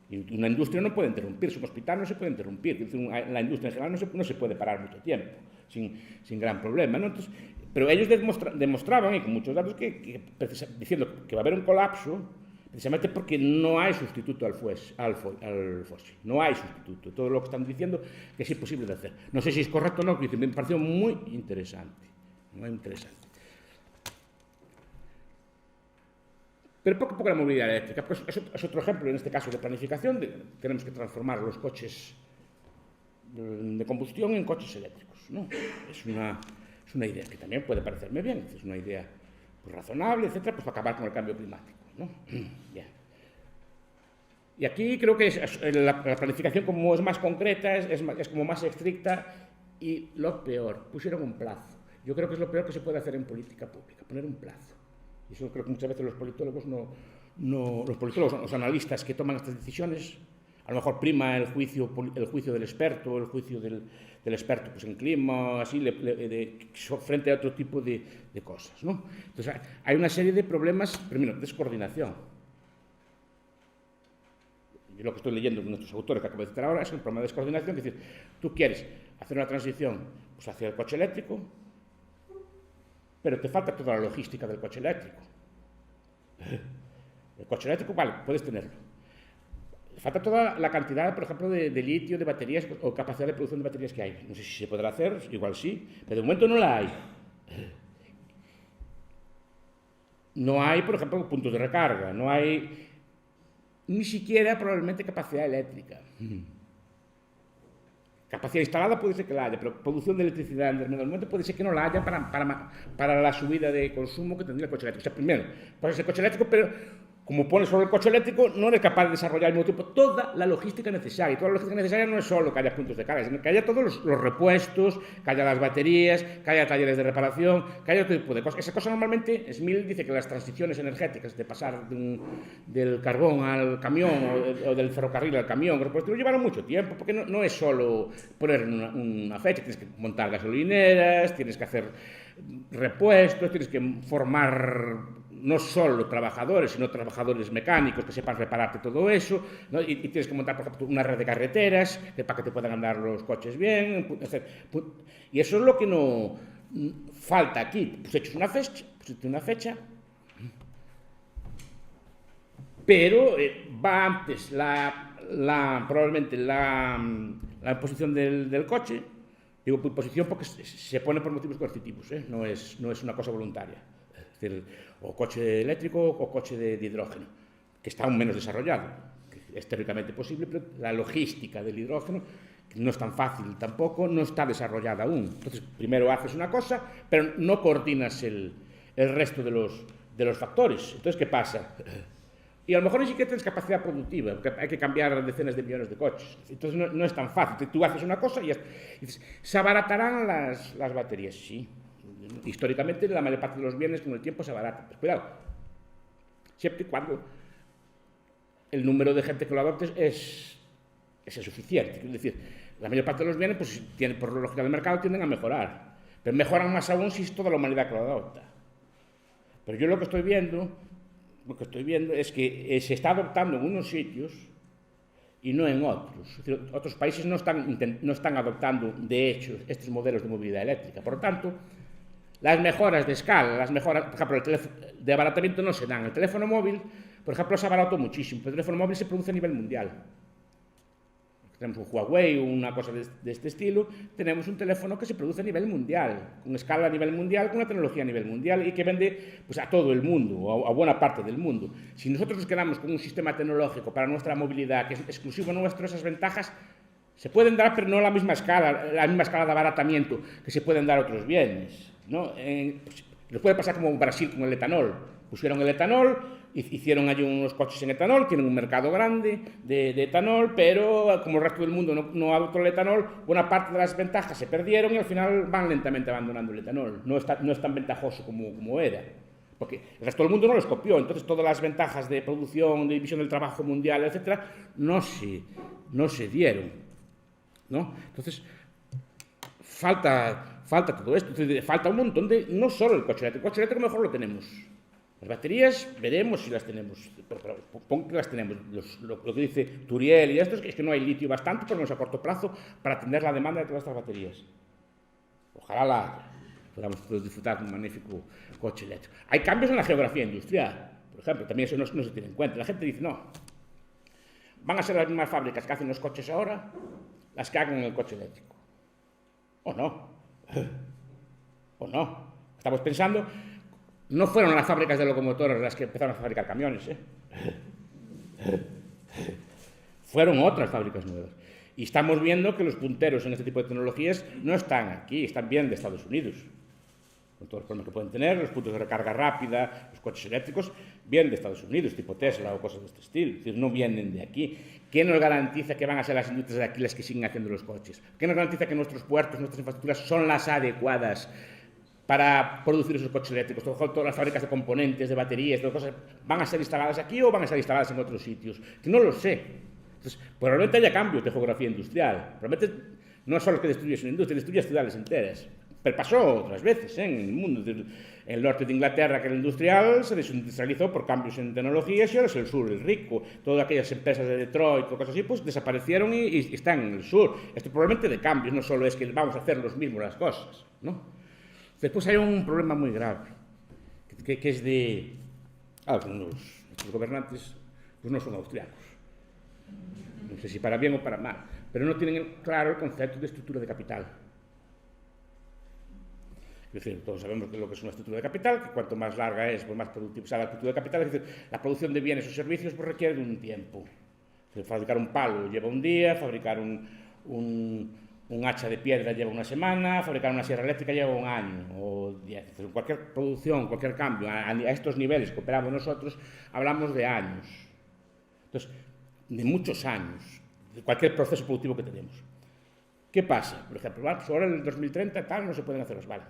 Y una industria no puede interrumpirse, un hospital no se puede interrumpir, la industria en general no se puede parar mucho tiempo, sin gran problema, ¿no? Entonces, pero ellos demostraban, y con muchos datos, diciendo que va a haber un colapso, precisamente porque no hay sustituto al fósil, no hay sustituto. Todo lo que están diciendo que es imposible de hacer. No sé si es correcto o no, pero me pareció muy interesante, muy interesante. Pero poco a poco la movilidad eléctrica, pues es otro ejemplo, en este caso, de planificación. Tenemos que transformar los coches de combustión en coches eléctricos, ¿no? Es una idea que también puede parecerme bien, es una idea pues, razonable, etcétera, pues para acabar con el cambio climático, ¿no? Bien. Y aquí creo que la planificación, como es más concreta, es como más estricta, y lo peor, pusieron un plazo. Yo creo que es lo peor que se puede hacer en política pública, poner un plazo. Y eso creo que muchas veces los politólogos los analistas que toman estas decisiones, a lo mejor prima el juicio del experto, el juicio del experto pues, en clima, así, frente a otro tipo de cosas, ¿no? Entonces, hay una serie de problemas, primero, descoordinación. Yo lo que estoy leyendo de nuestros autores que acabo de citar ahora es un problema de descoordinación, es decir, tú quieres hacer una transición pues, hacia el coche eléctrico, pero te falta toda la logística del coche eléctrico. El coche eléctrico, vale, puedes tenerlo. Falta toda la cantidad, por ejemplo, de litio, de baterías o capacidad de producción de baterías que hay. No sé si se podrá hacer, igual sí, pero de momento no la hay. No hay, por ejemplo, puntos de recarga, no hay ni siquiera probablemente capacidad eléctrica. Capacidad instalada puede ser que la haya, pero producción de electricidad en determinado momento puede ser que no la haya para la subida de consumo que tendría el coche eléctrico. O sea, primero, pones el coche eléctrico, pero como pones sobre el coche eléctrico, no eres capaz de desarrollar al mismo tiempo toda la logística necesaria. Y toda la logística necesaria no es solo que haya puntos de carga, sino que haya todos los repuestos, que haya las baterías, que haya talleres de reparación, que haya otro tipo de cosas. Esa cosa normalmente, Smil dice que las transiciones energéticas de pasar del carbón al camión o del ferrocarril al camión, lo llevaron mucho tiempo, porque no es solo poner una fecha, tienes que montar gasolineras, tienes que hacer repuestos, tienes que formar no solo trabajadores, sino trabajadores mecánicos que sepan repararte todo eso, ¿no? y tienes que montar, por ejemplo, una red de carreteras para que te puedan andar los coches bien, etc. Y eso es lo que no falta aquí. Pues hecho una fecha, pero va antes probablemente la imposición del coche. Digo imposición porque se pone por motivos coercitivos, no es una cosa voluntaria. Es decir, o coche eléctrico o coche de hidrógeno, que está aún menos desarrollado, que es teóricamente posible, pero la logística del hidrógeno, que no es tan fácil tampoco, no está desarrollada aún. Entonces, primero haces una cosa, pero no coordinas el resto de los factores. Entonces, ¿qué pasa? Y a lo mejor ni siquiera tienes capacidad productiva, porque hay que cambiar decenas de millones de coches. Entonces, no es tan fácil. Tú haces una cosa y dices, ¿se abaratarán las baterías? Sí. Históricamente, la mayor parte de los bienes con el tiempo se abaratan. Pero cuidado, siempre y cuando el número de gente que lo adopte es suficiente. Es decir, la mayor parte de los bienes, pues, por lógica del mercado, tienden a mejorar. Pero mejoran más aún si es toda la humanidad que lo adopta. Pero yo lo que estoy viendo es que se está adoptando en unos sitios y no en otros. Es decir, otros países no están adoptando, de hecho, estos modelos de movilidad eléctrica. Por lo tanto, las mejoras de escala, por ejemplo, de abaratamiento no se dan. El teléfono móvil, por ejemplo, se abarató muchísimo. El teléfono móvil se produce a nivel mundial. Tenemos un Huawei o una cosa de este estilo, tenemos un teléfono que se produce a nivel mundial, con escala a nivel mundial, con una tecnología a nivel mundial y que vende pues, a todo el mundo, o a buena parte del mundo. Si nosotros nos quedamos con un sistema tecnológico para nuestra movilidad que es exclusivo nuestro, esas ventajas se pueden dar, pero no a la misma escala de abaratamiento que se pueden dar otros bienes, ¿no? Les puede pasar como en Brasil con el etanol. Pusieron el etanol, hicieron allí unos coches en etanol, tienen un mercado grande de etanol, pero como el resto del mundo no adoptó el etanol, buena parte de las ventajas se perdieron y al final van lentamente abandonando el etanol. No es tan ventajoso como era, porque el resto del mundo no los copió. Entonces todas las ventajas de producción, de división del trabajo mundial, etcétera, no se dieron, ¿no? Entonces falta todo esto, falta un montón no solo el coche eléctrico mejor lo tenemos. Las baterías, veremos si las tenemos, pero pon que las tenemos. Lo que dice Turiel y esto es que no hay litio bastante, por lo menos a corto plazo, para atender la demanda de todas estas baterías. Ojalá podamos disfrutar de un magnífico coche eléctrico. Hay cambios en la geografía industrial. Por ejemplo, también eso no se tiene en cuenta. La gente dice, no, van a ser las mismas fábricas que hacen los coches ahora las que hagan el coche eléctrico. ¿O no? ¿O no? Estamos pensando, no fueron las fábricas de locomotoras las que empezaron a fabricar camiones, fueron otras fábricas nuevas. Y estamos viendo que los punteros en este tipo de tecnologías no están aquí, están bien de Estados Unidos. Con todos los problemas que pueden tener, los puntos de recarga rápida, los coches eléctricos, vienen de Estados Unidos, tipo Tesla o cosas de este estilo. Es decir, no vienen de aquí. ¿Qué nos garantiza que van a ser las industrias de aquí las que siguen haciendo los coches? ¿Qué nos garantiza que nuestros puertos, nuestras infraestructuras son las adecuadas para producir esos coches eléctricos? Todas las fábricas de componentes, de baterías, de cosas, ¿van a ser instaladas aquí o van a ser instaladas en otros sitios? Que no lo sé. Entonces, probablemente haya cambios de geografía industrial. Probablemente no solo que destruyes una industria, destruyes ciudades enteras. Pero pasó otras veces en el mundo. En el norte de Inglaterra, que era industrial, se desindustrializó por cambios en tecnologías y ahora es el sur, el rico. Todas aquellas empresas de Detroit o cosas así, pues desaparecieron y están en el sur. Esto probablemente de cambios, no solo es que vamos a hacer los mismos las cosas, ¿no? Después hay un problema muy grave, que es de... Los gobernantes pues no son austriacos. No sé si para bien o para mal, pero no tienen claro el concepto de estructura de capital. Es decir, todos sabemos lo que es una estructura de capital, que cuanto más larga es, pues más productiva será la estructura de capital. Es decir, la producción de bienes o servicios pues, requiere de un tiempo. Es decir, fabricar un palo lleva un día, fabricar un hacha de piedra lleva una semana, fabricar una sierra eléctrica lleva un año o 10. Entonces, cualquier producción, cualquier cambio a estos niveles que operamos nosotros, hablamos de años. Entonces, de muchos años, de cualquier proceso productivo que tenemos. ¿Qué pasa? Por ejemplo, pues ahora en el 2030 tal no se pueden hacer los vale.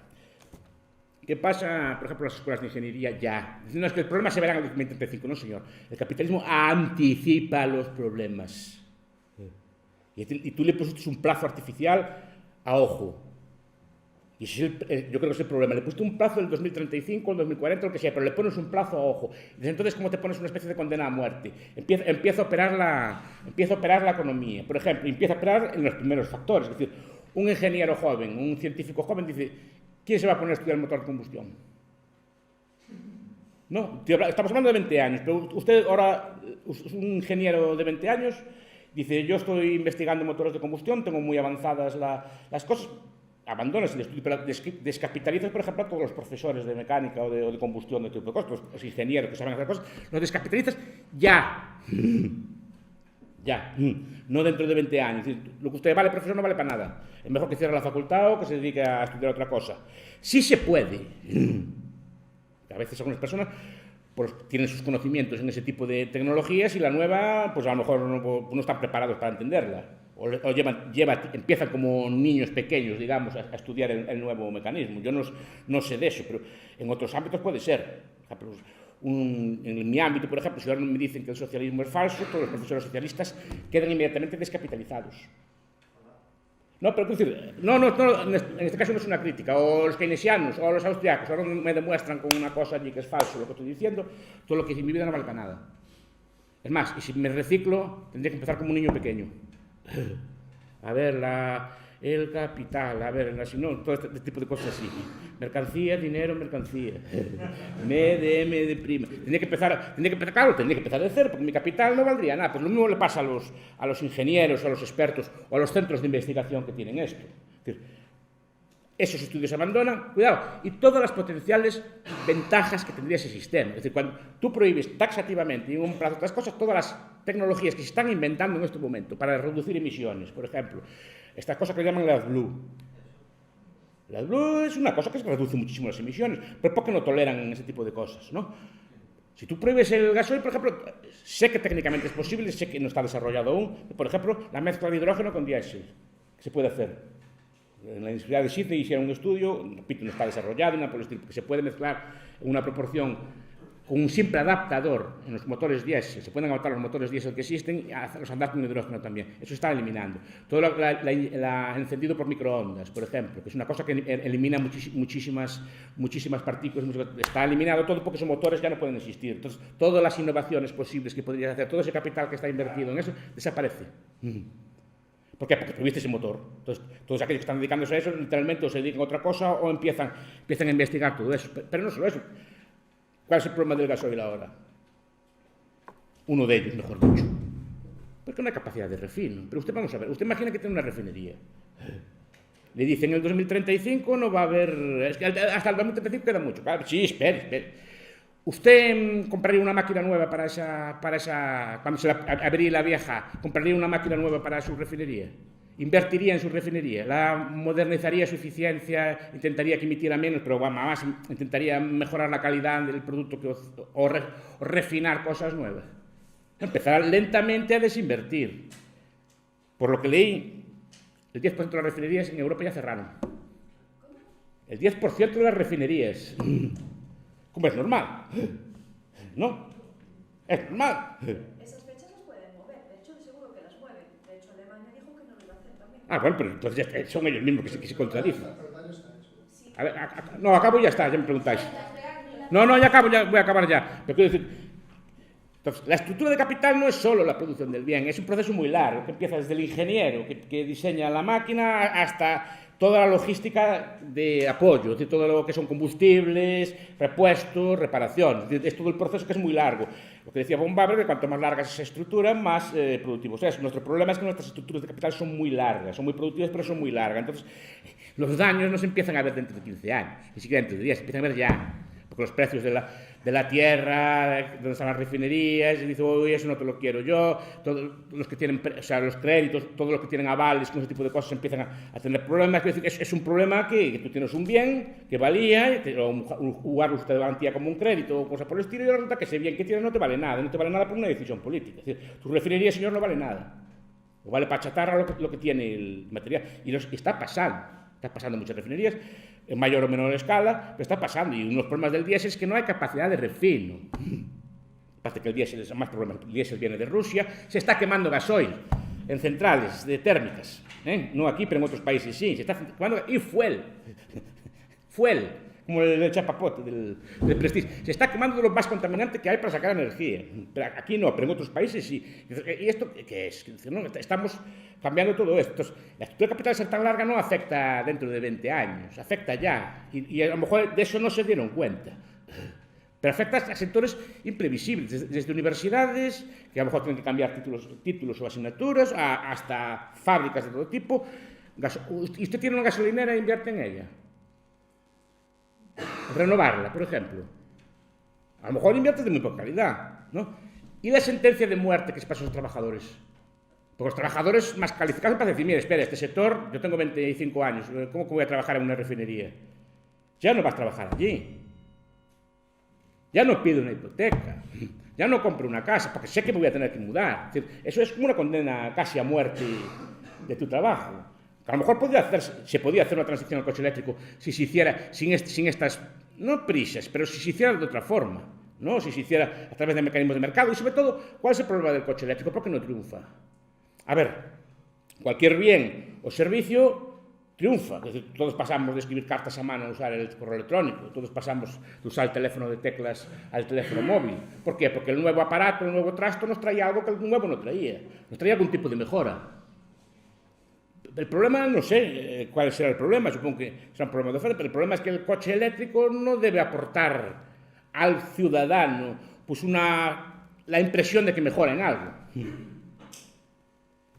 ¿Qué pasa, por ejemplo, en las escuelas de ingeniería ya? No es que el problema se verá en el 2035, no señor. El capitalismo anticipa los problemas. Y tú le pusiste un plazo artificial a ojo. Y yo creo que es el problema. Le pusiste un plazo del 2035, el 2040, lo que sea, pero le pones un plazo a ojo. Desde entonces, ¿cómo te pones una especie de condena a muerte? Empieza a operar la economía. Por ejemplo, empieza a operar en los primeros factores. Es decir, un ingeniero joven, un científico joven dice, ¿quién se va a poner a estudiar el motor de combustión? No, estamos hablando de 20 años, pero usted ahora, un ingeniero de 20 años, dice, yo estoy investigando motores de combustión, tengo muy avanzadas las cosas, abandonas el estudio, pero descapitalizas, por ejemplo, a todos los profesores de mecánica o de combustión de tipo de cosas, los ingenieros que saben hacer cosas, los descapitalizas ya. Ya, no dentro de 20 años. Lo que usted vale, profesor, no vale para nada. Es mejor que cierre la facultad o que se dedique a estudiar otra cosa. Sí se puede. A veces algunas personas pues, tienen sus conocimientos en ese tipo de tecnologías y la nueva, pues a lo mejor no están preparados para entenderla. O empiezan como niños pequeños, digamos, a estudiar el nuevo mecanismo. Yo no sé de eso, pero en otros ámbitos puede ser. En mi ámbito, por ejemplo, si ahora me dicen que el socialismo es falso, todos los profesores socialistas quedan inmediatamente descapitalizados. No, pero decir, no, en este caso no es una crítica. O los keynesianos o los austriacos ahora me demuestran con una cosa allí que es falso lo que estoy diciendo, todo lo que hice en mi vida no vale para nada. Es más, y si me reciclo, tendría que empezar como un niño peque'ño. A ver, el capital, a ver, no, todo este tipo de cosas así. Mercancía, dinero, mercancía. M de prima. Tendría que empezar de cero, porque mi capital no valdría nada. Pues lo mismo le pasa a los ingenieros, a los expertos o a los centros de investigación que tienen esto. Es decir, esos estudios se abandonan, cuidado, y todas las potenciales ventajas que tendría ese sistema. Es decir, cuando tú prohíbes taxativamente y en un plazo otras cosas, todas las tecnologías que se están inventando en este momento para reducir emisiones, por ejemplo, esta cosa que llaman las Blue. Las Blue es una cosa que reduce muchísimo las emisiones, pero ¿por qué no toleran ese tipo de cosas, no? Si tú prohíbes el gasoil, por ejemplo, sé que técnicamente es posible, sé que no está desarrollado aún, por ejemplo, la mezcla de hidrógeno con diésel, que se puede hacer. En la Universidad de Sydney hicieron un estudio, repito, no está desarrollado, porque se puede mezclar en una proporción con un simple adaptador en los motores diésel, se pueden adaptar los motores diésel que existen y hacerlos andar con hidrógeno también. Eso se está eliminando. Todo el encendido por microondas, por ejemplo, que es una cosa que elimina muchísimas partículas, está eliminado todo porque esos motores ya no pueden existir. Entonces, todas las innovaciones posibles que podrías hacer, todo ese capital que está invertido en eso, desaparece. ¿Por qué? Porque prohibiste ese motor. Entonces, todos aquellos que están dedicándose a eso, literalmente, o se dedican a otra cosa o empiezan a investigar todo eso. Pero no solo eso. ¿Cuál es el problema del gasoil ahora? uno de ellos, mejor dicho. Porque no hay capacidad de refino. Pero usted, vamos a ver, usted imagina que tiene una refinería. Le dicen en el 2035 no va a haber... Es que hasta el 2035 queda mucho. Claro, sí, espere. ¿Usted compraría una máquina nueva para esa cuando se abriría la vieja, compraría una máquina nueva para su refinería? ¿Invertiría en su refinería? ¿La modernizaría su eficiencia? ¿Intentaría que emitiera menos, pero más intentaría mejorar la calidad del producto o refinar cosas nuevas? Empezar lentamente a desinvertir. Por lo que leí, el 10% de las refinerías en Europa ya cerraron. El 10% de las refinerías. ¿Cómo es normal? ¿No? Es normal. Esas fechas las pueden mover. De hecho, seguro que las mueven. De hecho, Alemania dijo que no lo iba a hacer también. Ah, bueno, pero entonces son ellos mismos que se contradicen. A ver, no, acabo y ya está, ya me preguntáis. No, ya acabo, ya voy a acabar ya. Pero quiero decir, entonces, la estructura de capital no es solo la producción del bien, es un proceso muy largo, que empieza desde el ingeniero que diseña la máquina hasta toda la logística de apoyo, es decir, todo lo que son combustibles, repuestos, reparación. Es todo el proceso que es muy largo. Lo que decía von Baber, que cuanto más larga es esa estructura, más productivos es. Nuestro problema es que nuestras estructuras de capital son muy largas, son muy productivas, pero son muy largas. Entonces, los daños no se empiezan a ver dentro de 15 años, ni siquiera dentro de 10, se empiezan a ver ya. Porque los precios de la tierra, donde están las refinerías, y dice, uy, eso no te lo quiero yo, todos los que tienen, o sea, los créditos, todos los que tienen avales, con ese tipo de cosas empiezan a tener problemas. Es decir, es un problema que tú tienes un bien que valía, o jugar usted de garantía como un crédito o cosas por el estilo, y resulta que ese bien que tienes no te vale nada por una decisión política. Es decir, tu refinería, señor, no vale nada. O vale para chatarra lo que tiene el material. Y está pasando en muchas refinerías, en mayor o menor escala, pero está pasando. Y uno de los problemas del diésel es que no hay capacidad de refino. Aparte que el diésel es más problema, el diésel viene de Rusia, se está quemando gasoil en centrales de térmicas, no aquí, pero en otros países sí, se está quemando, y fuel, como el chapapote del Prestige, se está quemando de lo más contaminante que hay para sacar energía. Pero aquí no, pero en otros países sí. ¿Y esto qué es? ¿No? Estamos cambiando todo esto. Entonces, la estructura de capital ser tan larga no afecta dentro de 20 años, afecta ya. Y a lo mejor de eso no se dieron cuenta. Pero afecta a sectores imprevisibles, desde universidades, que a lo mejor tienen que cambiar títulos o asignaturas, hasta fábricas de todo tipo. Y usted tiene una gasolinera e invierte en ella. Renovarla, por ejemplo. A lo mejor inviertes de muy poca calidad, ¿no? Y la sentencia de muerte que se pasa a los trabajadores. Porque los trabajadores más calificados para decir, mira, espera, este sector, yo tengo 25 años, ¿cómo voy a trabajar en una refinería? Ya no vas a trabajar allí. Ya no pido una hipoteca. Ya no compro una casa, porque sé que me voy a tener que mudar. Es decir, eso es como una condena casi a muerte de tu trabajo. A lo mejor se podía hacer una transición al coche eléctrico si se hiciera sin estas, no prisas, pero si se hiciera de otra forma, ¿no? Si se hiciera a través de mecanismos de mercado. Y sobre todo, ¿cuál es el problema del coche eléctrico? ¿Por qué no triunfa? A ver, cualquier bien o servicio triunfa. Es decir, todos pasamos de escribir cartas a mano a usar el correo electrónico, todos pasamos de usar el teléfono de teclas al teléfono móvil. ¿Por qué? Porque el nuevo aparato, el nuevo trasto nos traía algo que el nuevo no traía. Nos traía algún tipo de mejora. El problema, no sé cuál será el problema, supongo que será un problema de oferta, pero el problema es que el coche eléctrico no debe aportar al ciudadano pues la impresión de que mejora en algo.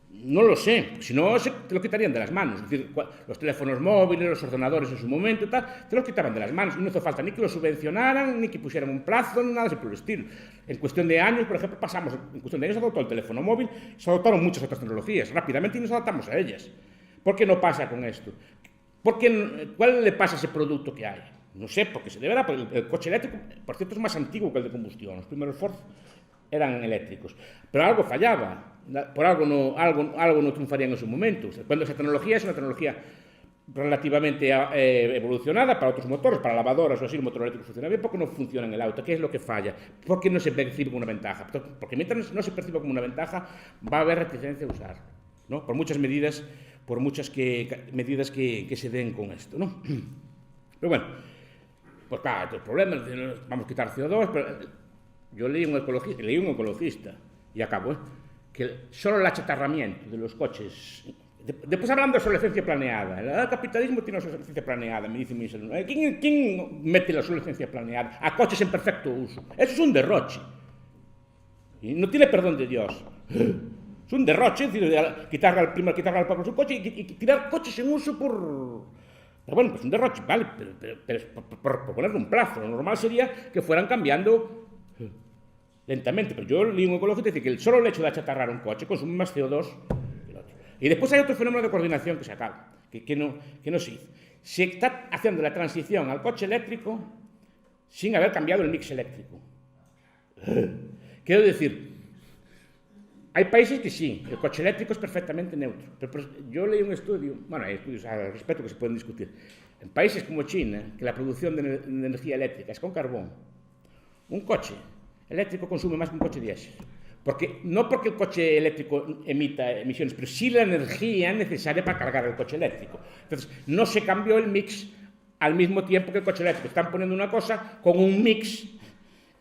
No lo sé, si no te lo quitarían de las manos. Es decir, los teléfonos móviles, los ordenadores en su momento y tal, te los quitaban de las manos y no hizo falta ni que lo subvencionaran, ni que pusieran un plazo, ni nada así por el estilo. En cuestión de años, por ejemplo, en cuestión de años se adoptó el teléfono móvil, se adoptaron muchas otras tecnologías rápidamente y nos adaptamos a ellas. ¿Por qué no pasa con esto? ¿Cuál le pasa a ese producto que hay? No sé, porque se deberá, porque el coche eléctrico, por cierto, es más antiguo que el de combustión. Los primeros Ford eran eléctricos, pero algo fallaba, por algo no triunfaría en su momento. Cuando esa tecnología es una tecnología relativamente evolucionada para otros motores, para lavadoras o así, el motor eléctrico funciona bien, ¿por qué no funciona en el auto? ¿Qué es lo que falla? ¿Por qué no se percibe como una ventaja? Porque mientras no se perciba como una ventaja, va a haber reticencia a usarlo, ¿no? Por muchas medidas que se den con esto, ¿no? Pero bueno, pues claro, el problema, vamos a quitar CO2, pero yo leí un ecologista, y acabo, que solo el achatarramiento de los coches. Después hablando de obsolescencia planeada, el capitalismo tiene obsolescencia planeada, me dice Michel. ¿Quién mete la obsolescencia planeada a coches en perfecto uso? Eso es un derroche. Y no tiene perdón de Dios. Es un derroche, es decir, quitarle al pueblo su coche y tirar coches en uso por... Pero bueno, pues un derroche, vale, pero por ponerle un plazo. Lo normal sería que fueran cambiando lentamente. Pero yo leí un ecologista que dice que el solo hecho de achatarrar un coche consume más CO2 que el otro. Y después hay otro fenómeno de coordinación que se acaba, que no se hizo. Se está haciendo la transición al coche eléctrico sin haber cambiado el mix eléctrico. Quiero decir, hay países que sí, el coche eléctrico es perfectamente neutro. Pero yo leí un estudio, bueno, hay estudios al respecto que se pueden discutir. En países como China, que la producción de energía eléctrica es con carbón, un coche eléctrico consume más que un coche diésel. No porque el coche eléctrico emita emisiones, pero sí la energía necesaria para cargar el coche eléctrico. Entonces, no se cambió el mix al mismo tiempo que el coche eléctrico. Están poniendo una cosa con un mix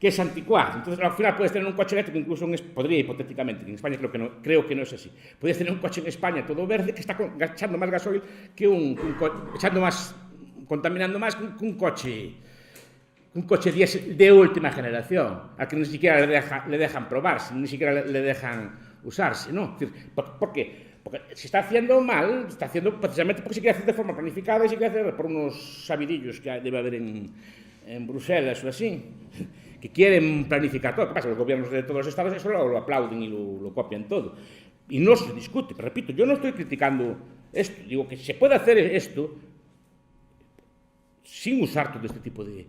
que es anticuado. Entonces, al final puedes tener un coche eléctrico, incluso podría hipotéticamente, en España creo que no es así. Puedes tener un coche en España todo verde que está echando más gasoil que contaminando más que un coche diésel de última generación, al que ni siquiera le dejan probarse, ni siquiera le dejan usarse, ¿no? Es decir, ¿por qué? Porque se está haciendo mal, se está haciendo precisamente porque se quiere hacer de forma planificada y se quiere hacer por unos sabidillos que debe haber en Bruselas o así, que quieren planificar todo. ¿Qué pasa? Los gobiernos de todos los estados eso lo aplauden y lo copian todo. Y no se discute. Pero repito, yo no estoy criticando esto. Digo que se puede hacer esto sin usar todo este tipo de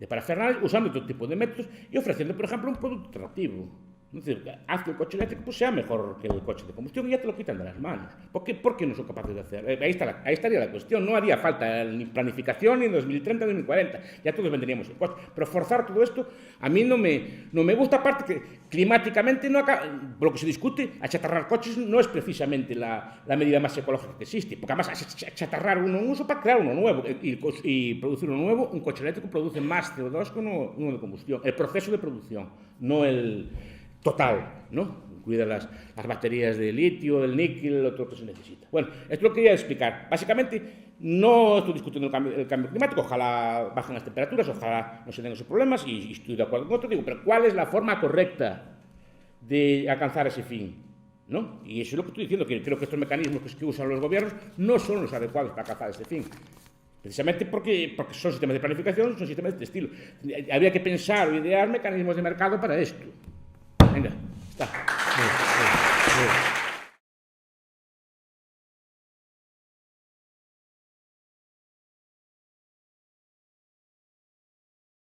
parafernalia, usando otro tipo de métodos y ofreciendo, por ejemplo, un producto alternativo. Es decir, haz que el coche eléctrico pues, sea mejor que el coche de combustión y ya te lo quitan de las manos. ¿Por qué no son capaces de hacer? Ahí estaría la cuestión. No haría falta ni planificación ni en 2030 ni en 2040. Ya todos venderíamos el coche. Pero forzar todo esto a mí no me gusta, aparte que climáticamente por lo que se discute, achatarrar coches no es precisamente la medida más ecológica que existe. Porque además achatarrar uno en uso para crear uno nuevo y producir uno nuevo, un coche eléctrico produce más CO2 que uno de combustión. El proceso de producción, no el total, ¿no? Incluidas las baterías de litio, el níquel, lo otro que se necesita. Bueno, esto lo quería explicar. Básicamente, no estoy discutiendo el cambio climático, ojalá bajen las temperaturas, ojalá no se den esos problemas, y estoy de acuerdo con otro, digo, pero ¿cuál es la forma correcta de alcanzar ese fin? ¿No? Y eso es lo que estoy diciendo, que creo que estos mecanismos que usan los gobiernos no son los adecuados para alcanzar ese fin. Precisamente porque son sistemas de planificación, son sistemas de este estilo. Habría que pensar o idear mecanismos de mercado para esto. Venga, está.